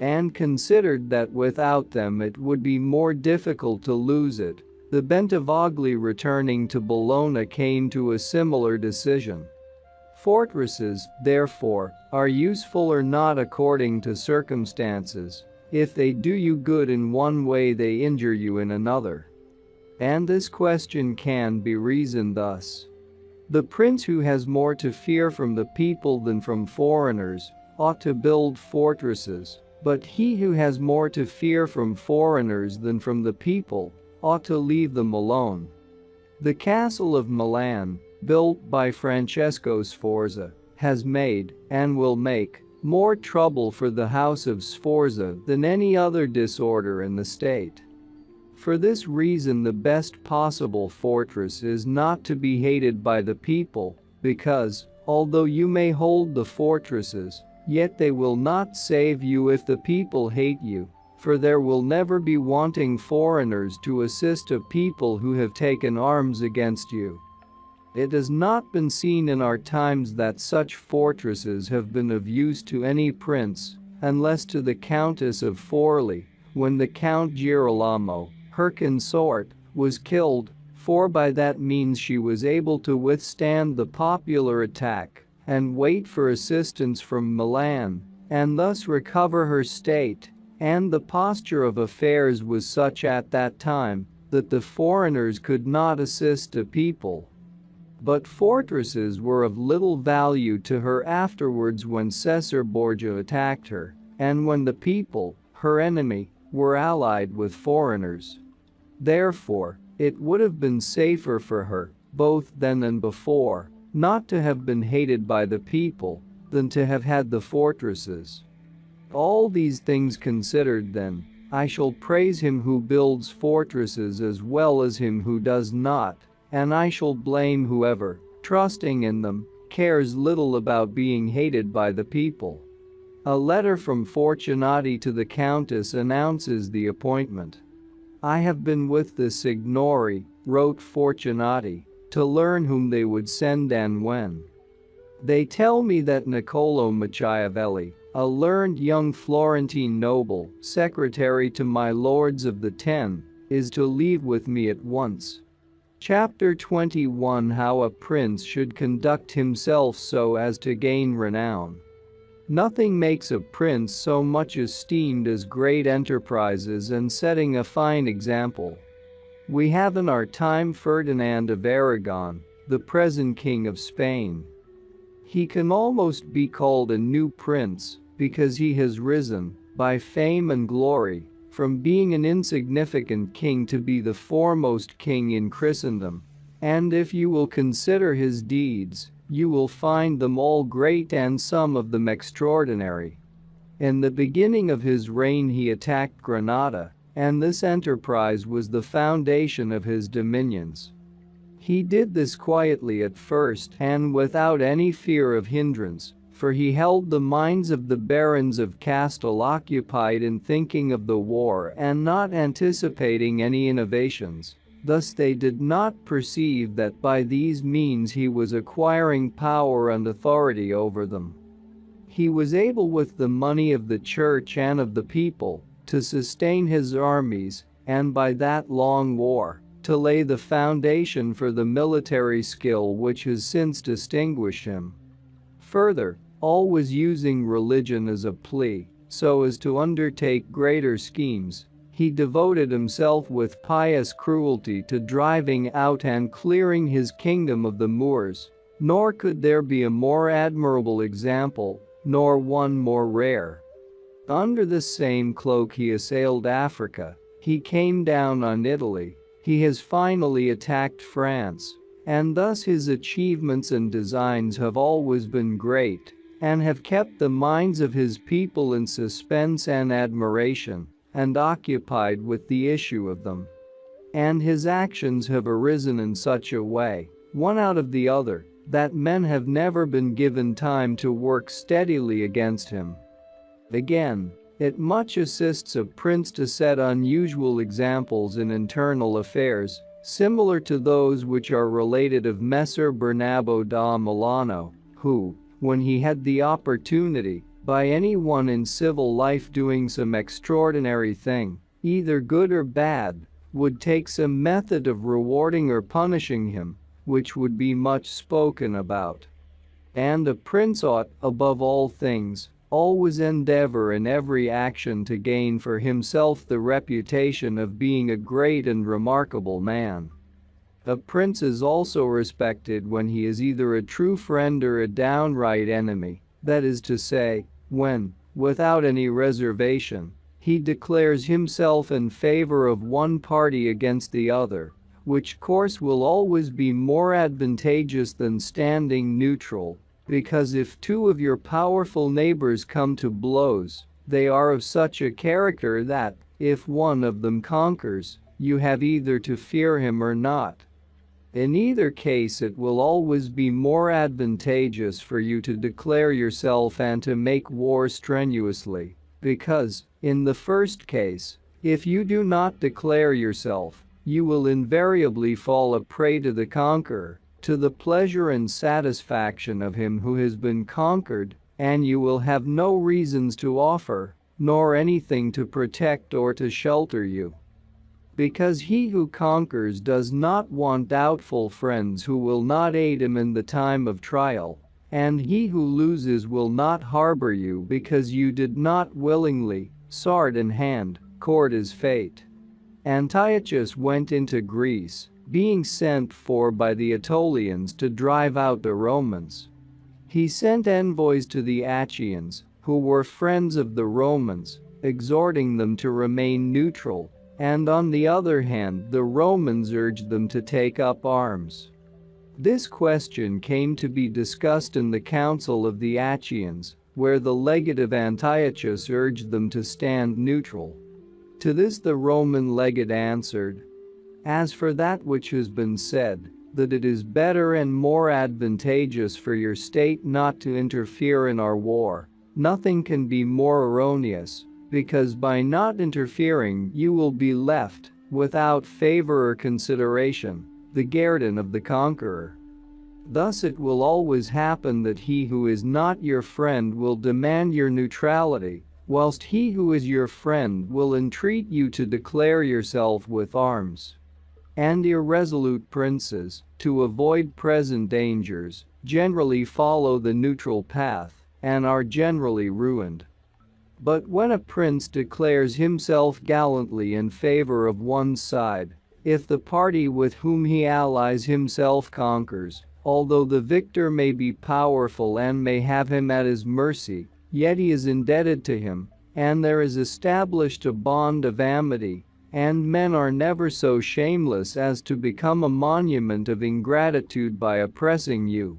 and considered that without them it would be more difficult to lose it. The Bentivogli returning to Bologna came to a similar decision. Fortresses, therefore, are useful or not according to circumstances. If they do you good in one way, they injure you in another. And this question can be reasoned thus. The prince who has more to fear from the people than from foreigners ought to build fortresses, but he who has more to fear from foreigners than from the people ought to leave them alone. The castle of Milan, built by Francesco Sforza, has made, and will make, more trouble for the house of Sforza than any other disorder in the state. For this reason the best possible fortress is not to be hated by the people, because, although you may hold the fortresses, yet they will not save you if the people hate you, for there will never be wanting foreigners to assist a people who have taken arms against you. It has not been seen in our times that such fortresses have been of use to any prince, unless to the Countess of Forli, when the Count Girolamo, her consort, was killed, for by that means she was able to withstand the popular attack, and wait for assistance from Milan, and thus recover her state, and the posture of affairs was such at that time, that the foreigners could not assist a people. But fortresses were of little value to her afterwards when Cesar Borgia attacked her, and when the people, her enemy, were allied with foreigners. Therefore, it would have been safer for her, both then and before, not to have been hated by the people, than to have had the fortresses. All these things considered then, I shall praise him who builds fortresses as well as him who does not, and I shall blame whoever, trusting in them, cares little about being hated by the people. A letter from Fortunati to the Countess announces the appointment. I have been with the Signori, wrote Fortunati, to learn whom they would send and when. They tell me that Nicolo Machiavelli, a learned young Florentine noble, secretary to my lords of the Ten, is to leave with me at once. Chapter 21 How a Prince Should Conduct Himself so as to Gain Renown. Nothing makes a prince so much esteemed as great enterprises and setting a fine example. We have in our time Ferdinand of Aragon, the present King of Spain. He can almost be called a new prince because he has risen, by fame and glory, from being an insignificant king to be the foremost king in Christendom. And if you will consider his deeds, you will find them all great and some of them extraordinary. In the beginning of his reign he attacked Granada, and this enterprise was the foundation of his dominions. He did this quietly at first and without any fear of hindrance, for he held the minds of the barons of Castile occupied in thinking of the war and not anticipating any innovations. Thus they did not perceive that by these means he was acquiring power and authority over them. He was able with the money of the church and of the people to sustain his armies, and by that long war, to lay the foundation for the military skill which has since distinguished him. Further, always using religion as a plea, so as to undertake greater schemes, he devoted himself with pious cruelty to driving out and clearing his kingdom of the Moors, nor could there be a more admirable example, nor one more rare. Under the same cloak he assailed Africa, he came down on Italy, he has finally attacked France, and thus his achievements and designs have always been great, and have kept the minds of his people in suspense and admiration, and occupied with the issue of them. And his actions have arisen in such a way, one out of the other, that men have never been given time to work steadily against him. Again, it much assists a prince to set unusual examples in internal affairs, similar to those which are related of Messer Bernabo da Milano, who, when he had the opportunity, by anyone in civil life doing some extraordinary thing, either good or bad, would take some method of rewarding or punishing him, which would be much spoken about. And a prince ought, above all things, always endeavor in every action to gain for himself the reputation of being a great and remarkable man. A prince is also respected when he is either a true friend or a downright enemy, that is to say, when, without any reservation, he declares himself in favor of one party against the other, which course will always be more advantageous than standing neutral, because if two of your powerful neighbors come to blows, they are of such a character that, if one of them conquers, you have either to fear him or not. In either case it will always be more advantageous for you to declare yourself and to make war strenuously, because, in the first case, if you do not declare yourself, you will invariably fall a prey to the conqueror, to the pleasure and satisfaction of him who has been conquered, and you will have no reasons to offer, nor anything to protect or to shelter you. Because he who conquers does not want doubtful friends who will not aid him in the time of trial, and he who loses will not harbor you because you did not willingly, sword in hand, court his fate. Antiochus went into Greece, being sent for by the Aetolians to drive out the Romans. He sent envoys to the Achaeans, who were friends of the Romans, exhorting them to remain neutral, and on the other hand the Romans urged them to take up arms. This question came to be discussed in the council of the Achaeans, where the legate of Antiochus urged them to stand neutral. To this the Roman legate answered, "As for that which has been said, that it is better and more advantageous for your state not to interfere in our war, nothing can be more erroneous, because by not interfering you will be left, without favor or consideration, the guerdon of the conqueror. Thus it will always happen that he who is not your friend will demand your neutrality, whilst he who is your friend will entreat you to declare yourself with arms. And irresolute princes, to avoid present dangers, generally follow the neutral path and are generally ruined. But when a prince declares himself gallantly in favor of one side, if the party with whom he allies himself conquers, although the victor may be powerful and may have him at his mercy, yet he is indebted to him, and there is established a bond of amity, and men are never so shameless as to become a monument of ingratitude by oppressing you.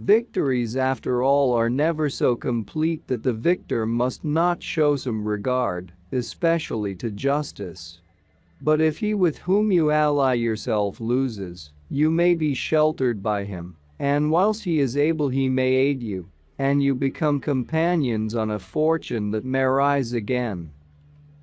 Victories, after all, are never so complete that the victor must not show some regard, especially to justice. But if he with whom you ally yourself loses, you may be sheltered by him, and whilst he is able he may aid you, and you become companions on a fortune that may rise again.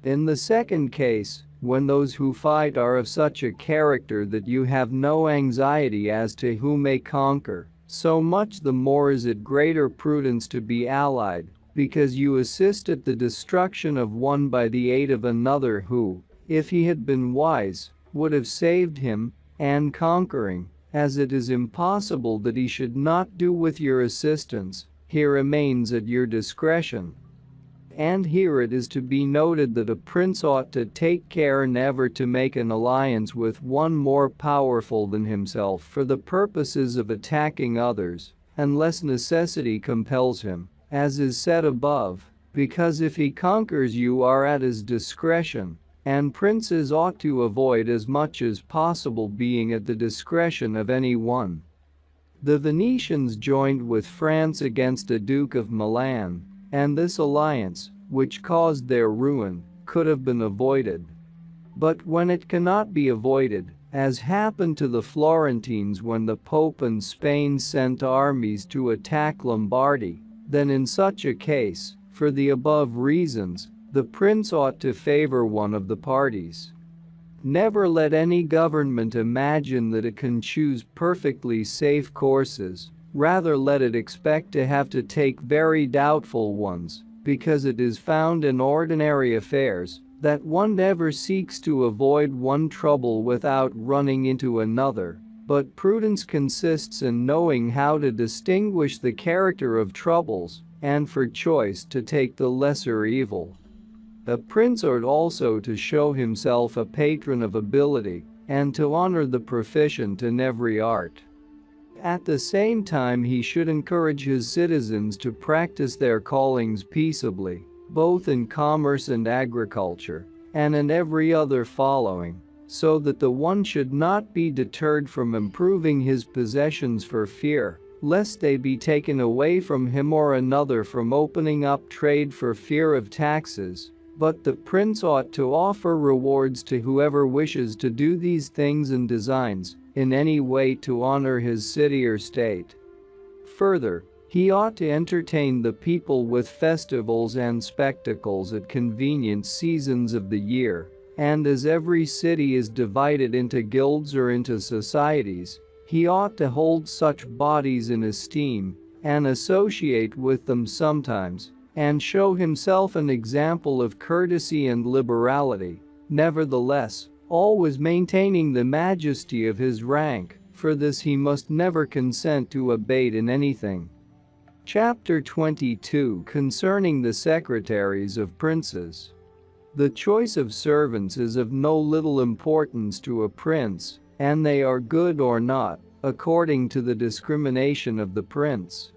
In the second case, when those who fight are of such a character that you have no anxiety as to who may conquer, so much the more is it greater prudence to be allied, because you assist at the destruction of one by the aid of another who, if he had been wise, would have saved him, and conquering, as it is impossible that he should not do with your assistance, he remains at your discretion. And here it is to be noted that a prince ought to take care never to make an alliance with one more powerful than himself for the purposes of attacking others, unless necessity compels him, as is said above, because if he conquers you are at his discretion, and princes ought to avoid as much as possible being at the discretion of any one. The Venetians joined with France against a Duke of Milan, and this alliance, which caused their ruin, could have been avoided. But when it cannot be avoided, as happened to the Florentines when the Pope and Spain sent armies to attack Lombardy, then in such a case, for the above reasons, the prince ought to favor one of the parties. Never let any government imagine that it can choose perfectly safe courses, rather let it expect to have to take very doubtful ones, because it is found in ordinary affairs that one never seeks to avoid one trouble without running into another, but prudence consists in knowing how to distinguish the character of troubles, and for choice to take the lesser evil. A prince ought also to show himself a patron of ability, and to honor the proficient in every art. At the same time he should encourage his citizens to practice their callings peaceably, both in commerce and agriculture, and in every other following, so that the one should not be deterred from improving his possessions for fear, lest they be taken away from him, or another from opening up trade for fear of taxes. But the prince ought to offer rewards to whoever wishes to do these things and designs, in any way to honor his city or state. Further, he ought to entertain the people with festivals and spectacles at convenient seasons of the year, and as every city is divided into guilds or into societies, he ought to hold such bodies in esteem, and associate with them sometimes, and show himself an example of courtesy and liberality, nevertheless, always maintaining the majesty of his rank, for this he must never consent to abate in anything. Chapter 22 Concerning the Secretaries of Princes. The choice of servants is of no little importance to a prince, and they are good or not, according to the discrimination of the prince.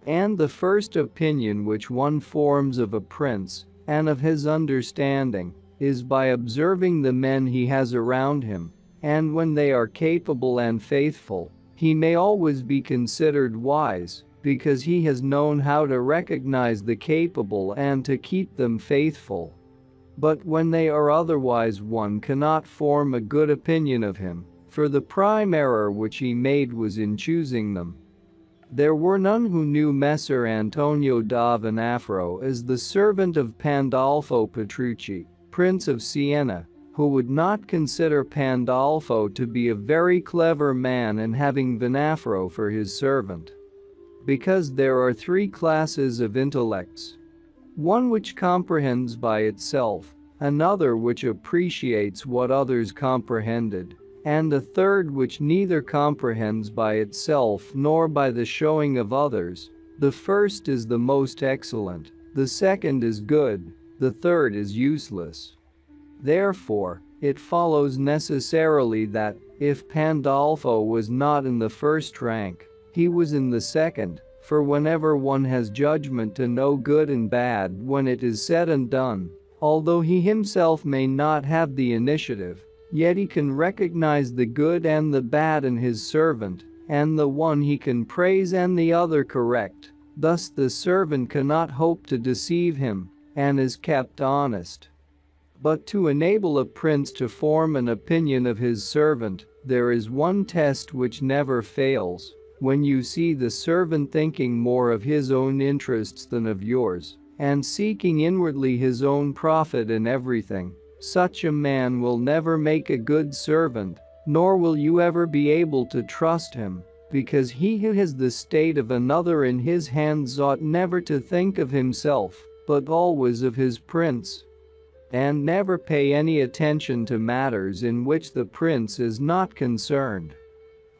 And the first opinion which one forms of a prince, and of his understanding, is by observing the men he has around him, and when they are capable and faithful, he may always be considered wise, because he has known how to recognize the capable and to keep them faithful. But when they are otherwise, one cannot form a good opinion of him, for the prime error which he made was in choosing them. There were none who knew Messer Antonio da Venafro as the servant of Pandolfo Petrucci, Prince of Siena, who would not consider Pandolfo to be a very clever man and having Venafro for his servant. Because there are three classes of intellects. One which comprehends by itself, another which appreciates what others comprehended, and a third which neither comprehends by itself nor by the showing of others. The first is the most excellent, the second is good, the third is useless. Therefore, it follows necessarily that, if Pandolfo was not in the first rank, he was in the second, for whenever one has judgment to know good and bad when it is said and done, although he himself may not have the initiative, yet he can recognize the good and the bad in his servant, and the one he can praise and the other correct. Thus the servant cannot hope to deceive him, and is kept honest. But to enable a prince to form an opinion of his servant, there is one test which never fails. When you see the servant thinking more of his own interests than of yours, and seeking inwardly his own profit in everything, such a man will never make a good servant, nor will you ever be able to trust him, because he who has the state of another in his hands ought never to think of himself, but always of his prince, and never pay any attention to matters in which the prince is not concerned.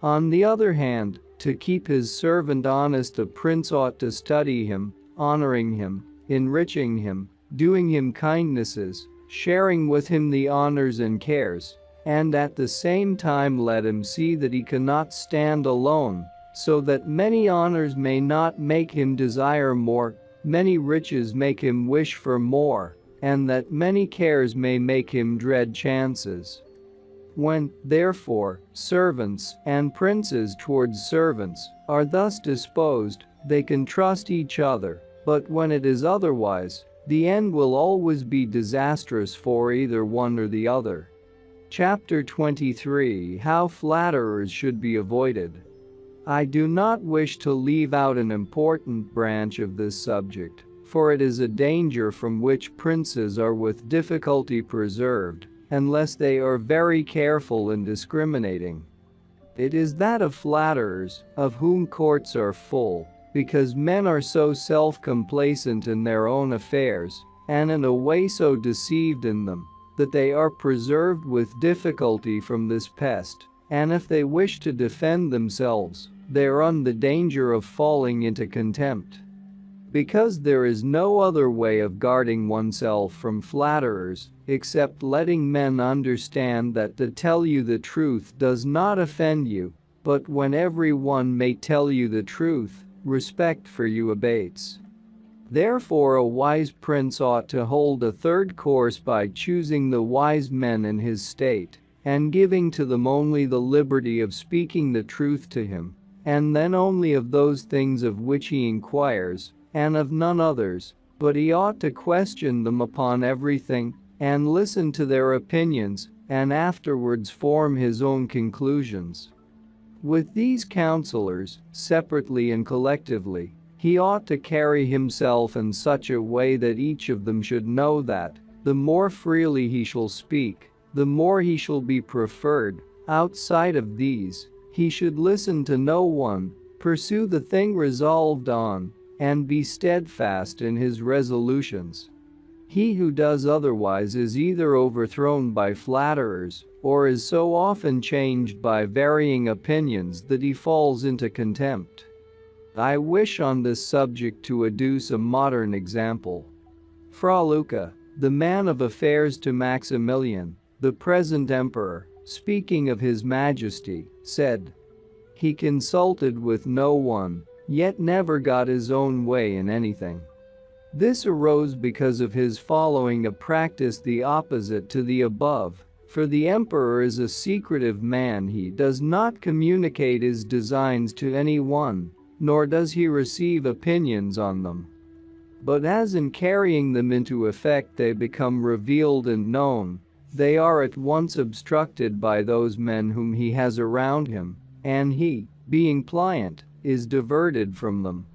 On the other hand, to keep his servant honest, the prince ought to study him, honoring him, enriching him, doing him kindnesses, sharing with him the honors and cares, and at the same time let him see that he cannot stand alone, so that many honors may not make him desire more, many riches make him wish for more, and that many cares may make him dread chances. When, therefore, servants and princes towards servants are thus disposed, they can trust each other, but when it is otherwise, the end will always be disastrous for either one or the other. Chapter 23: How Flatterers Should Be Avoided. I do not wish to leave out an important branch of this subject, for it is a danger from which princes are with difficulty preserved, unless they are very careful in discriminating. It is that of flatterers, of whom courts are full, because men are so self-complacent in their own affairs, and in a way so deceived in them, that they are preserved with difficulty from this pest, and if they wish to defend themselves, they run the danger of falling into contempt. Because there is no other way of guarding oneself from flatterers, except letting men understand that to tell you the truth does not offend you, but when every one may tell you the truth, respect for you abates. Therefore a wise prince ought to hold a third course by choosing the wise men in his state, and giving to them only the liberty of speaking the truth to him, and then only of those things of which he inquires, and of none others, but he ought to question them upon everything, and listen to their opinions, and afterwards form his own conclusions. With these counselors, separately and collectively, he ought to carry himself in such a way that each of them should know that, the more freely he shall speak, the more he shall be preferred. Outside of these, he should listen to no one, pursue the thing resolved on, and be steadfast in his resolutions. He who does otherwise is either overthrown by flatterers, or is so often changed by varying opinions that he falls into contempt. I wish on this subject to adduce a modern example. Fra Luca, the man of affairs to Maximilian, the present emperor, speaking of his majesty, said, "He consulted with no one, yet never got his own way in anything." This arose because of his following a practice the opposite to the above, for the emperor is a secretive man. He does not communicate his designs to anyone, nor does he receive opinions on them. But as in carrying them into effect they become revealed and known, they are at once obstructed by those men whom he has around him, and he, being pliant, is diverted from them.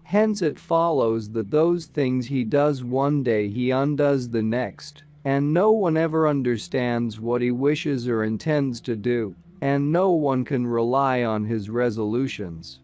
Hence it follows that those things he does one day he undoes the next, and no one ever understands what he wishes or intends to do, and no one can rely on his resolutions.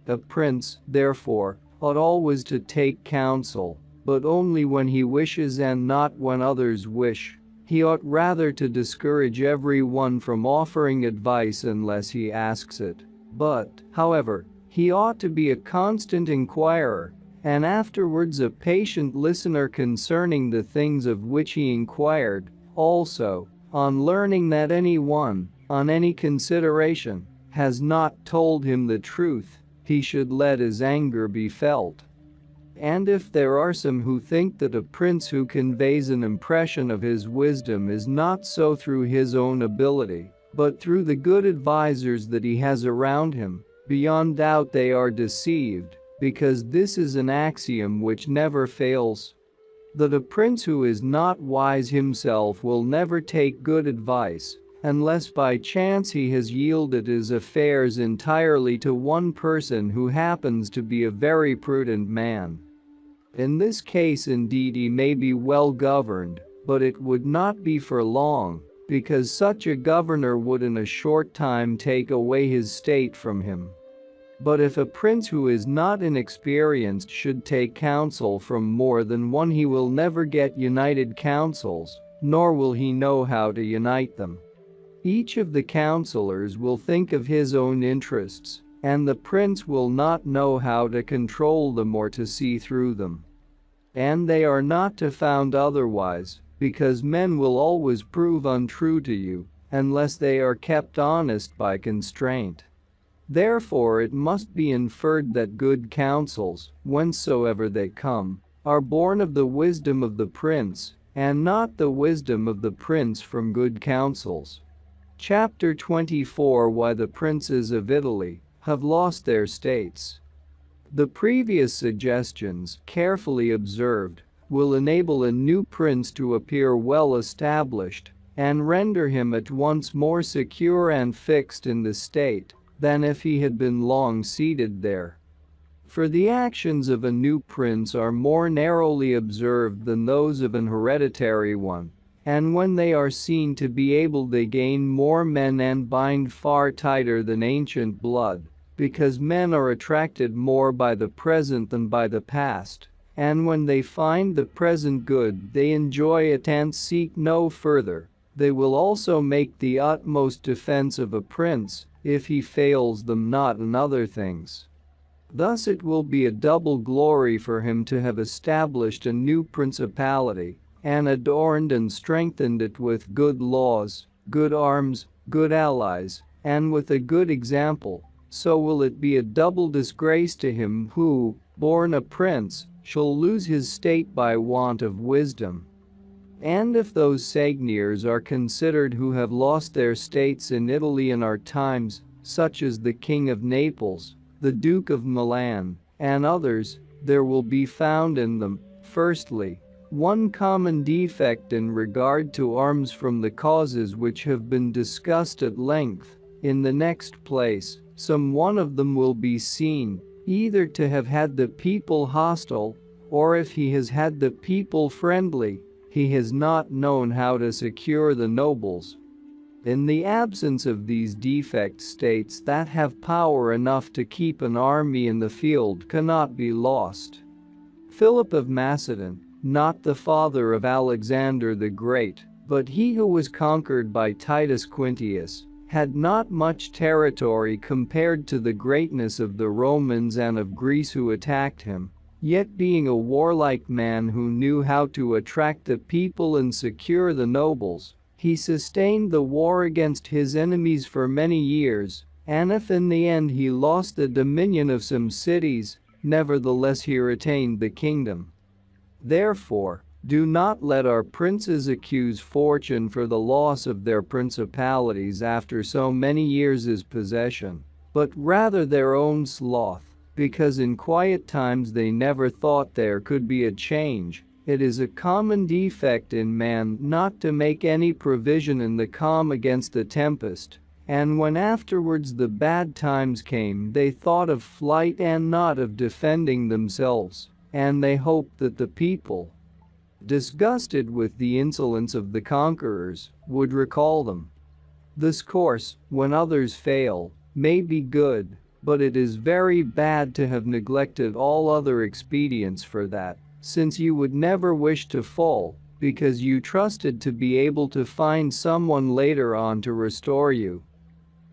A prince, therefore, ought always to take counsel, but only when he wishes and not when others wish. He ought rather to discourage everyone from offering advice unless he asks it. But, however, he ought to be a constant inquirer, and afterwards a patient listener concerning the things of which he inquired. Also, on learning that anyone, on any consideration, has not told him the truth, he should let his anger be felt. And if there are some who think that a prince who conveys an impression of his wisdom is not so through his own ability, but through the good advisers that he has around him, beyond doubt they are deceived, because this is an axiom which never fails. That a prince who is not wise himself will never take good advice, unless by chance he has yielded his affairs entirely to one person who happens to be a very prudent man. In this case indeed he may be well governed, but it would not be for long, because such a governor would in a short time take away his state from him. But if a prince who is not inexperienced should take counsel from more than one, he will never get united counsels, nor will he know how to unite them. Each of the counselors will think of his own interests, and the prince will not know how to control them or to see through them. And they are not to found otherwise, because men will always prove untrue to you, unless they are kept honest by constraint. Therefore it must be inferred that good counsels, whencesoever they come, are born of the wisdom of the prince, and not the wisdom of the prince from good counsels. Chapter 24: Why the Princes of Italy have lost their states. The previous suggestions, carefully observed, will enable a new prince to appear well established, and render him at once more secure and fixed in the state than if he had been long seated there. For the actions of a new prince are more narrowly observed than those of an hereditary one, and when they are seen to be able they gain more men and bind far tighter than ancient blood, because men are attracted more by the present than by the past, and when they find the present good they enjoy it and seek no further. They will also make the utmost defense of a prince, if he fails them not in other things. Thus it will be a double glory for him to have established a new principality, and adorned and strengthened it with good laws, good arms, good allies, and with a good example. So will it be a double disgrace to him who, born a prince, shall lose his state by want of wisdom. And if those Sagniers are considered who have lost their states in Italy in our times, such as the King of Naples, the Duke of Milan, and others, there will be found in them, firstly, one common defect in regard to arms from the causes which have been discussed at length. In the next place, some one of them will be seen, either to have had the people hostile, or if he has had the people friendly, he has not known how to secure the nobles. In the absence of these defects, states that have power enough to keep an army in the field cannot be lost. Philip of Macedon, not the father of Alexander the Great, but he who was conquered by Titus Quintius, had not much territory compared to the greatness of the Romans and of Greece who attacked him. Yet being a warlike man who knew how to attract the people and secure the nobles, he sustained the war against his enemies for many years, and if in the end he lost the dominion of some cities, nevertheless he retained the kingdom. Therefore, do not let our princes accuse fortune for the loss of their principalities after so many years' possession, but rather their own sloth, because in quiet times they never thought there could be a change. It is a common defect in man not to make any provision in the calm against the tempest, and when afterwards the bad times came they thought of flight and not of defending themselves, and they hoped that the people disgusted with the insolence of the conquerors, would recall them. This course, when others fail, may be good, but it is very bad to have neglected all other expedients for that, since you would never wish to fall, because you trusted to be able to find someone later on to restore you.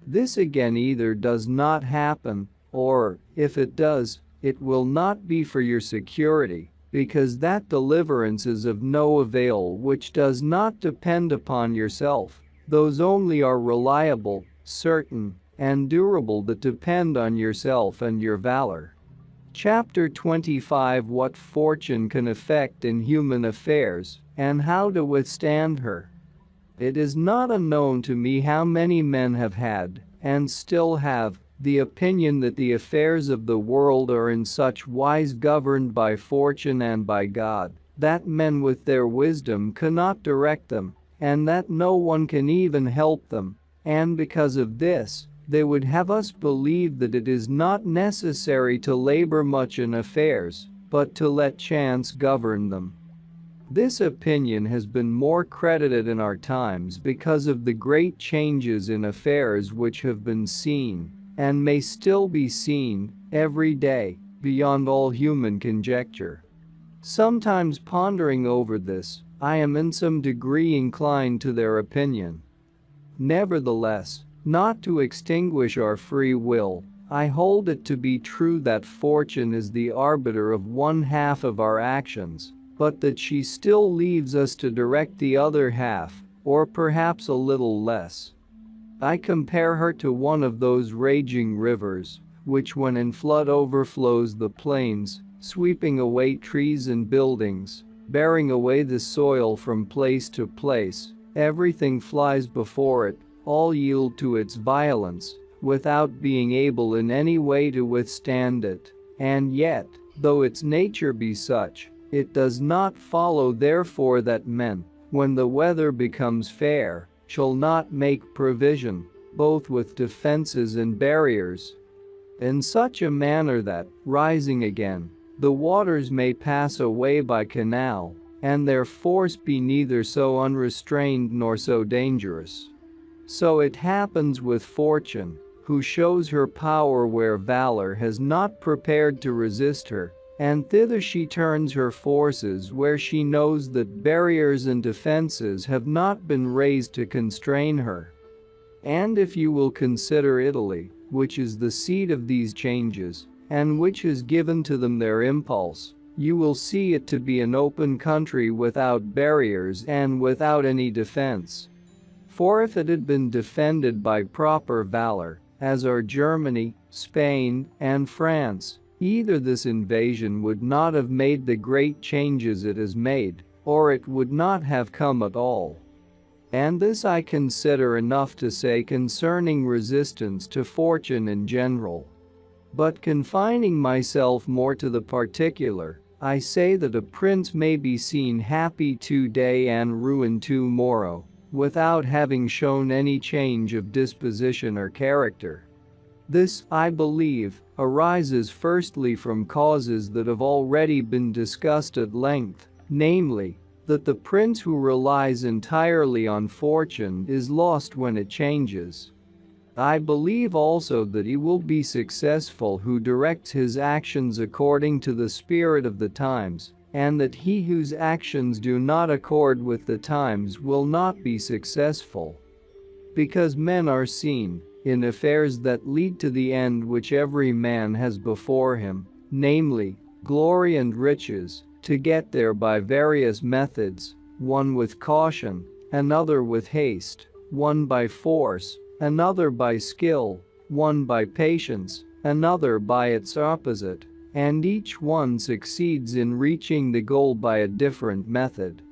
This again either does not happen, or, if it does, it will not be for your security, because that deliverance is of no avail which does not depend upon yourself. Those only are reliable, certain, and durable that depend on yourself and your valor. Chapter 25: What fortune can effect in human affairs, and how to withstand her. It is not unknown to me how many men have had, and still have, the opinion that the affairs of the world are in such wise governed by fortune and by God, that men with their wisdom cannot direct them, and that no one can even help them, and because of this, they would have us believe that it is not necessary to labor much in affairs, but to let chance govern them. This opinion has been more credited in our times because of the great changes in affairs which have been seen, and may still be seen, every day, beyond all human conjecture. Sometimes pondering over this, I am in some degree inclined to their opinion. Nevertheless, not to extinguish our free will, I hold it to be true that fortune is the arbiter of one half of our actions, but that she still leaves us to direct the other half, or perhaps a little less. I compare her to one of those raging rivers, which when in flood overflows the plains, sweeping away trees and buildings, bearing away the soil from place to place, everything flies before it, all yield to its violence, without being able in any way to withstand it, and yet, though its nature be such, it does not follow therefore that men, when the weather becomes fair, shall not make provision, both with defenses and barriers, in such a manner that, rising again, the waters may pass away by canal, and their force be neither so unrestrained nor so dangerous. So it happens with fortune, who shows her power where valor has not prepared to resist her, and thither she turns her forces where she knows that barriers and defenses have not been raised to constrain her. And if you will consider Italy, which is the seat of these changes, and which has given to them their impulse, you will see it to be an open country without barriers and without any defense. For if it had been defended by proper valor, as are Germany, Spain, and France, either this invasion would not have made the great changes it has made, or it would not have come at all. And this I consider enough to say concerning resistance to fortune in general. But confining myself more to the particular, I say that a prince may be seen happy today and ruined tomorrow, without having shown any change of disposition or character. This, I believe, arises firstly from causes that have already been discussed at length, namely, that the prince who relies entirely on fortune is lost when it changes. I believe also that he will be successful who directs his actions according to the spirit of the times, and that he whose actions do not accord with the times will not be successful. Because men are seen, in affairs that lead to the end which every man has before him, namely, glory and riches, to get there by various methods, one with caution, another with haste, one by force, another by skill, one by patience, another by its opposite, and each one succeeds in reaching the goal by a different method.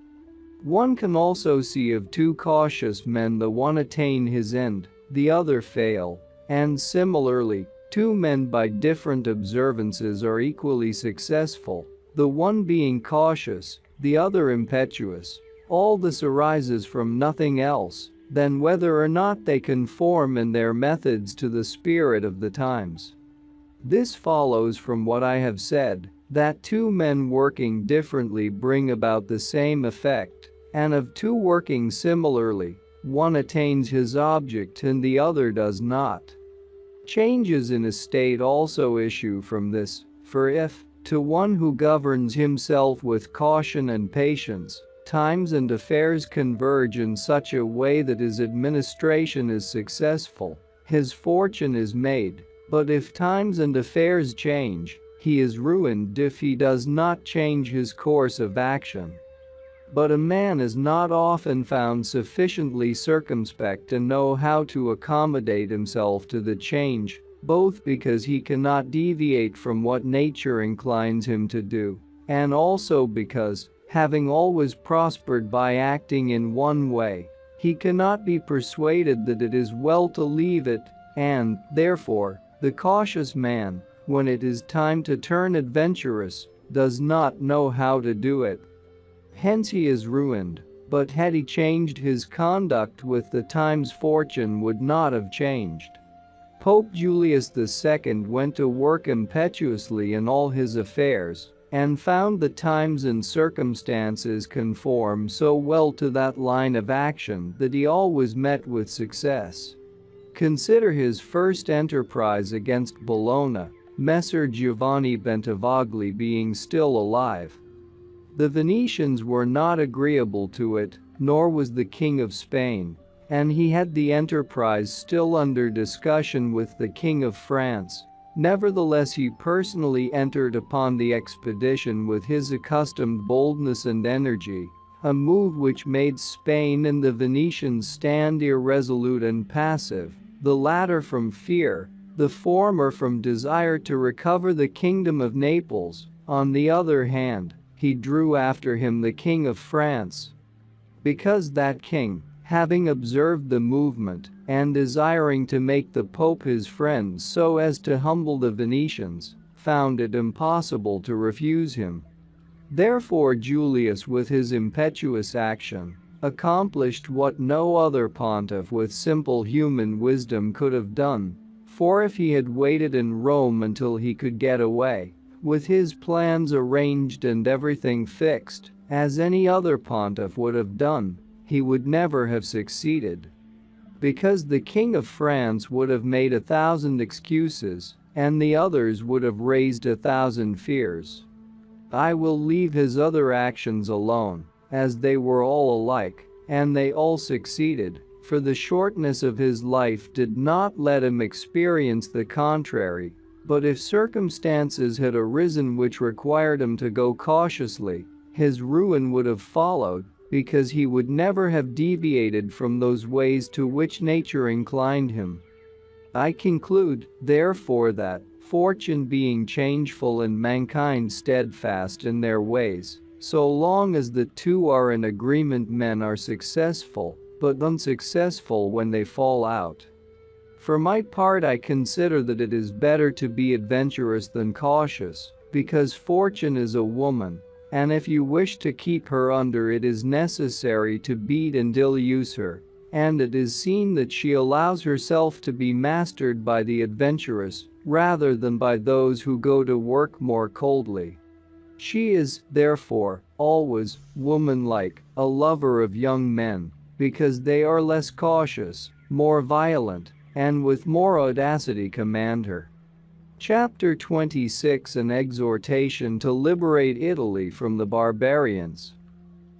One can also see of two cautious men the one attain his end, the other fail, and similarly, two men by different observances are equally successful, the one being cautious, the other impetuous. All this arises from nothing else than whether or not they conform in their methods to the spirit of the times. This follows from what I have said, that two men working differently bring about the same effect, and of two working similarly, one attains his object and the other does not. Changes in a state also issue from this, for if, to one who governs himself with caution and patience, times and affairs converge in such a way that his administration is successful, his fortune is made, but if times and affairs change, he is ruined if he does not change his course of action. But a man is not often found sufficiently circumspect to know how to accommodate himself to the change, both because he cannot deviate from what nature inclines him to do, and also because, having always prospered by acting in one way, he cannot be persuaded that it is well to leave it, and, therefore, the cautious man, when it is time to turn adventurous, does not know how to do it. Hence he is ruined, but had he changed his conduct with the times, fortune would not have changed. Pope Julius II went to work impetuously in all his affairs, and found the times and circumstances conform so well to that line of action that he always met with success. Consider his first enterprise against Bologna, Messer Giovanni Bentivogli being still alive. The Venetians were not agreeable to it, nor was the King of Spain, and he had the enterprise still under discussion with the King of France. Nevertheless, he personally entered upon the expedition with his accustomed boldness and energy, a move which made Spain and the Venetians stand irresolute and passive, the latter from fear, the former from desire to recover the kingdom of Naples. On the other hand, he drew after him the King of France, because that king, having observed the movement, and desiring to make the Pope his friend so as to humble the Venetians, found it impossible to refuse him. Therefore Julius, with his impetuous action, accomplished what no other pontiff with simple human wisdom could have done, for if he had waited in Rome until he could get away, with his plans arranged and everything fixed, as any other pontiff would have done, he would never have succeeded. Because the King of France would have made 1,000 excuses, and the others would have raised 1,000 fears. I will leave his other actions alone, as they were all alike, and they all succeeded, for the shortness of his life did not let him experience the contrary. But if circumstances had arisen which required him to go cautiously, his ruin would have followed, because he would never have deviated from those ways to which nature inclined him. I conclude, therefore, that, fortune being changeful and mankind steadfast in their ways, so long as the two are in agreement, men are successful, but unsuccessful when they fall out. For my part, I consider that it is better to be adventurous than cautious, because fortune is a woman, and if you wish to keep her under, it is necessary to beat and ill-use her, and it is seen that she allows herself to be mastered by the adventurous, rather than by those who go to work more coldly. She is, therefore, always, womanlike, a lover of young men, because they are less cautious, more violent, and with more audacity command her. Chapter 26: An exhortation to liberate Italy from the barbarians.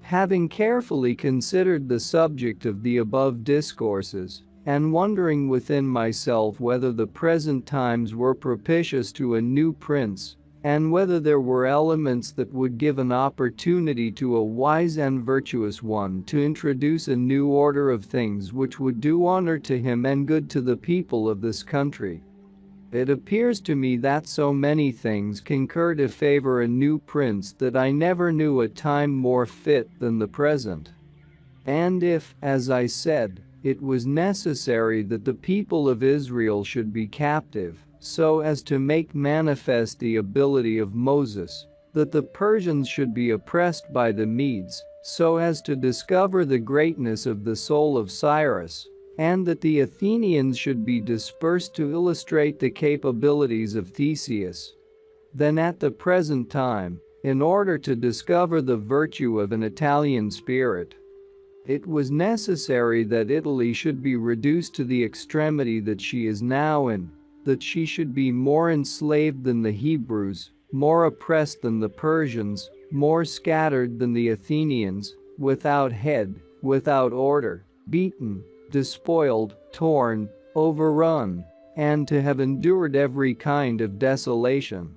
Having carefully considered the subject of the above discourses, and wondering within myself whether the present times were propitious to a new prince, and whether there were elements that would give an opportunity to a wise and virtuous one to introduce a new order of things which would do honor to him and good to the people of this country, it appears to me that so many things concur to favor a new prince that I never knew a time more fit than the present. And if, as I said, it was necessary that the people of Israel should be captive, so as to make manifest the ability of Moses, that the Persians should be oppressed by the Medes, so as to discover the greatness of the soul of Cyrus, and that the Athenians should be dispersed to illustrate the capabilities of Theseus, than at the present time, in order to discover the virtue of an Italian spirit. It was necessary that Italy should be reduced to the extremity that she is now in, that she should be more enslaved than the Hebrews, more oppressed than the Persians, more scattered than the Athenians, without head, without order, beaten, despoiled, torn, overrun, and to have endured every kind of desolation.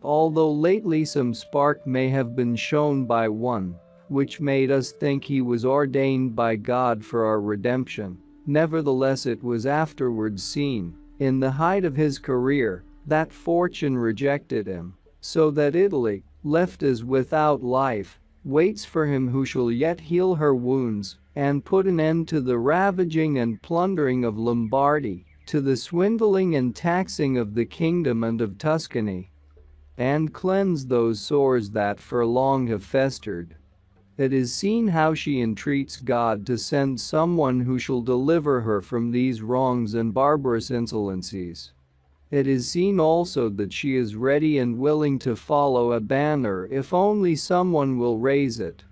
Although lately some spark may have been shown by one, which made us think he was ordained by God for our redemption, nevertheless it was afterwards seen, in the height of his career, that fortune rejected him, so that Italy, left as without life, waits for him who shall yet heal her wounds, and put an end to the ravaging and plundering of Lombardy, to the swindling and taxing of the kingdom and of Tuscany, and cleanse those sores that for long have festered. It is seen how she entreats God to send someone who shall deliver her from these wrongs and barbarous insolencies. It is seen also that she is ready and willing to follow a banner if only someone will raise it.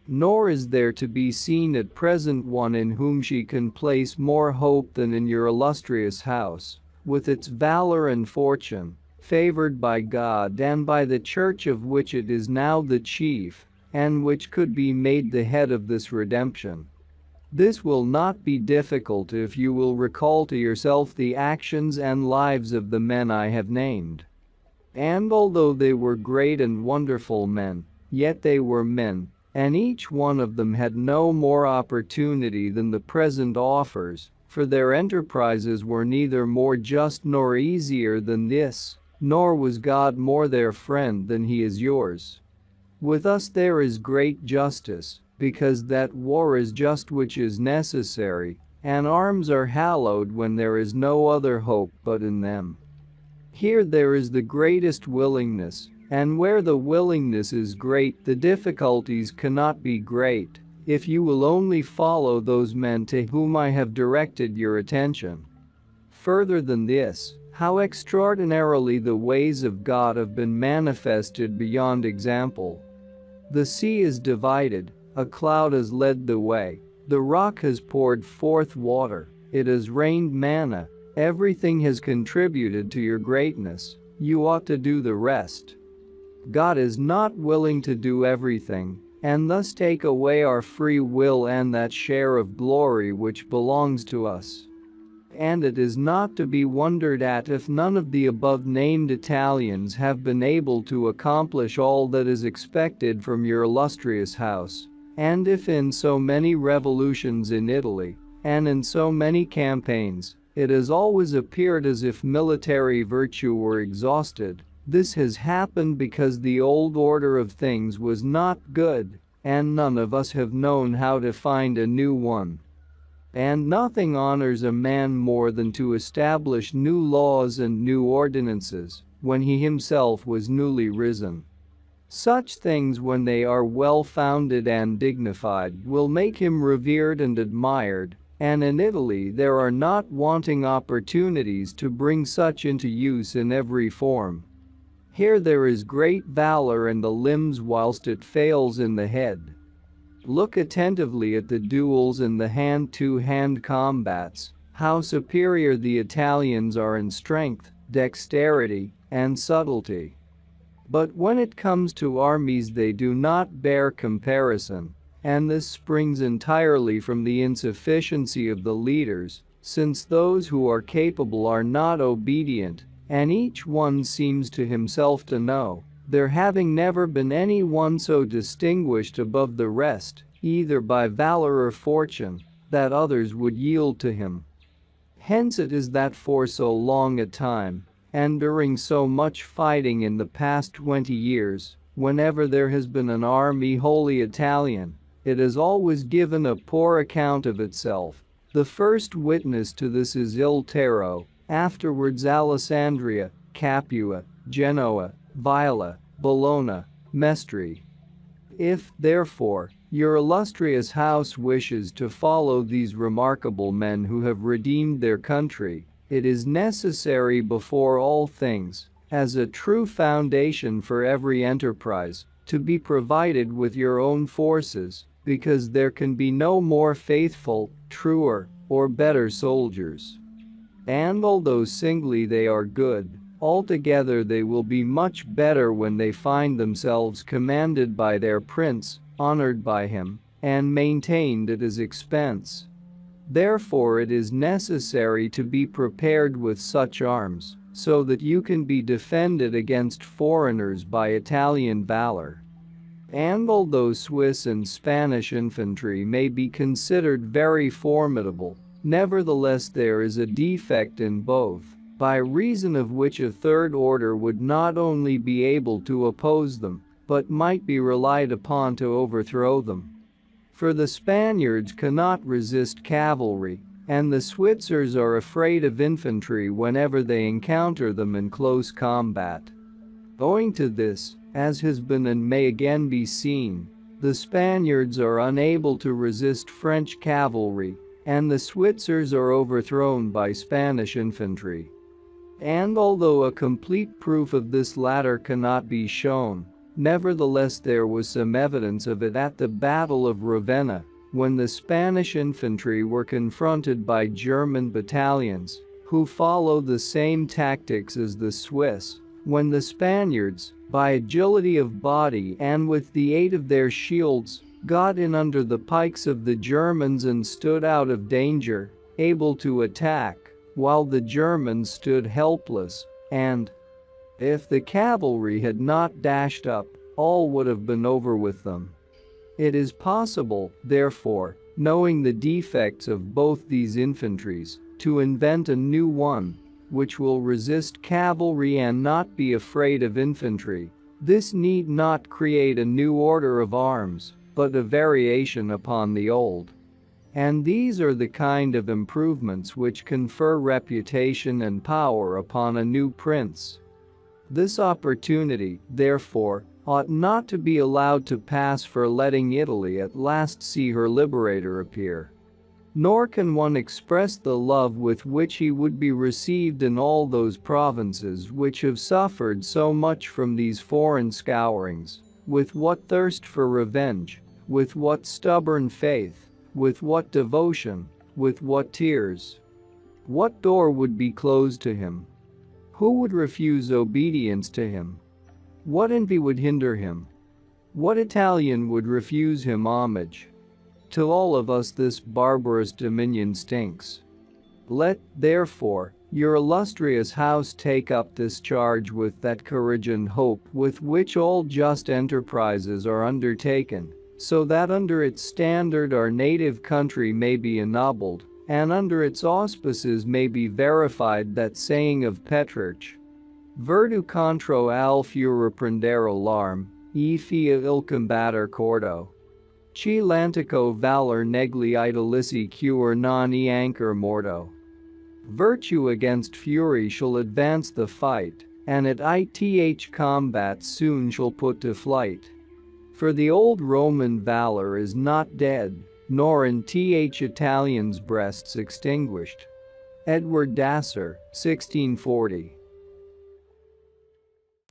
Nor is there to be seen at present one in whom she can place more hope than in your illustrious house, with its valor and fortune, favored by God and by the Church of which it is now the chief, and which could be made the head of this redemption. This will not be difficult if you will recall to yourself the actions and lives of the men I have named. And although they were great and wonderful men, yet they were men, and each one of them had no more opportunity than the present offers, for their enterprises were neither more just nor easier than this, nor was God more their friend than he is yours. With us there is great justice, because that war is just which is necessary, and arms are hallowed when there is no other hope but in them. Here there is the greatest willingness, and where the willingness is great the difficulties cannot be great, if you will only follow those men to whom I have directed your attention. Further than this, how extraordinarily the ways of God have been manifested beyond example. The sea is divided, a cloud has led the way, the rock has poured forth water, it has rained manna, everything has contributed to your greatness, you ought to do the rest. God is not willing to do everything, and thus take away our free will and that share of glory which belongs to us. And it is not to be wondered at if none of the above-named Italians have been able to accomplish all that is expected from your illustrious house, and if in so many revolutions in Italy, and in so many campaigns, it has always appeared as if military virtue were exhausted. This has happened because the old order of things was not good, and none of us have known how to find a new one. And nothing honors a man more than to establish new laws and new ordinances, when he himself was newly risen. Such things, when they are well-founded and dignified, will make him revered and admired, and in Italy there are not wanting opportunities to bring such into use in every form. Here there is great valor in the limbs whilst it fails in the head. Look attentively at the duels and the hand-to-hand combats, how superior the Italians are in strength, dexterity, and subtlety. But when it comes to armies they do not bear comparison, and this springs entirely from the insufficiency of the leaders, since those who are capable are not obedient, and each one seems to himself to know, there having never been any one so distinguished above the rest, either by valor or fortune, that others would yield to him. Hence it is that for so long a time, and during so much fighting in the past 20 years, whenever there has been an army wholly Italian, it has always given a poor account of itself. The first witness to this is Il Taro, afterwards Alessandria, Capua, Genoa, Viola, Bologna, Mestre. If, therefore, your illustrious house wishes to follow these remarkable men who have redeemed their country, it is necessary before all things, as a true foundation for every enterprise, to be provided with your own forces, because there can be no more faithful, truer, or better soldiers. And although singly they are good, altogether they will be much better when they find themselves commanded by their prince, honored by him, and maintained at his expense. Therefore it is necessary to be prepared with such arms, so that you can be defended against foreigners by Italian valor. And although Swiss and Spanish infantry may be considered very formidable, nevertheless there is a defect in both, by reason of which a third order would not only be able to oppose them, but might be relied upon to overthrow them. For the Spaniards cannot resist cavalry, and the Switzers are afraid of infantry whenever they encounter them in close combat. Owing to this, as has been and may again be seen, the Spaniards are unable to resist French cavalry, and the Switzers are overthrown by Spanish infantry. And although a complete proof of this latter cannot be shown, nevertheless there was some evidence of it at the Battle of Ravenna, when the Spanish infantry were confronted by German battalions, who follow the same tactics as the Swiss, when the Spaniards, by agility of body and with the aid of their shields, got in under the pikes of the Germans and stood out of danger, able to attack, while the Germans stood helpless, and, if the cavalry had not dashed up, all would have been over with them. It is possible, therefore, knowing the defects of both these infantries, to invent a new one, which will resist cavalry and not be afraid of infantry. This need not create a new order of arms, but a variation upon the old. And these are the kind of improvements which confer reputation and power upon a new prince. This opportunity, therefore, ought not to be allowed to pass for letting Italy at last see her liberator appear. Nor can one express the love with which he would be received in all those provinces which have suffered so much from these foreign scourings, with what thirst for revenge, with what stubborn faith, with what devotion, with what tears. What door would be closed to him? Who would refuse obedience to him? What envy would hinder him? What Italian would refuse him homage? To all of us this barbarous dominion stinks. Let, therefore, your illustrious house take up this charge with that courage and hope with which all just enterprises are undertaken, so that under its standard our native country may be ennobled, and under its auspices may be verified that saying of Petrarch, Virtu contro al furor prendere larm, e fia il combatter cordo. Chi l'antico valor negli idolici cure non e anchor morto. Virtue against fury shall advance the fight, and at ith combat soon shall put to flight. For the old Roman valor is not dead, nor in Italians' breasts extinguished. Edward Dasser, 1640.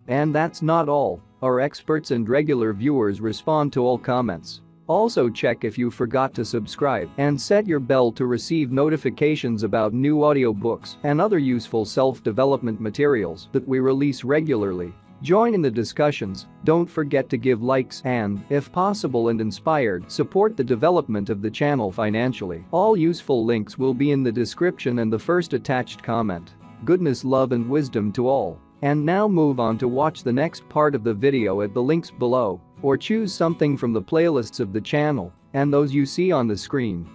And that's not all, our experts and regular viewers respond to all comments. Also check if you forgot to subscribe and set your bell to receive notifications about new audiobooks and other useful self-development materials that we release regularly. Join in the discussions, don't forget to give likes and, if possible and inspired, support the development of the channel financially. All useful links will be in the description and the first attached comment. Goodness, love and wisdom to all. And now move on to watch the next part of the video at the links below, or choose something from the playlists of the channel and those you see on the screen.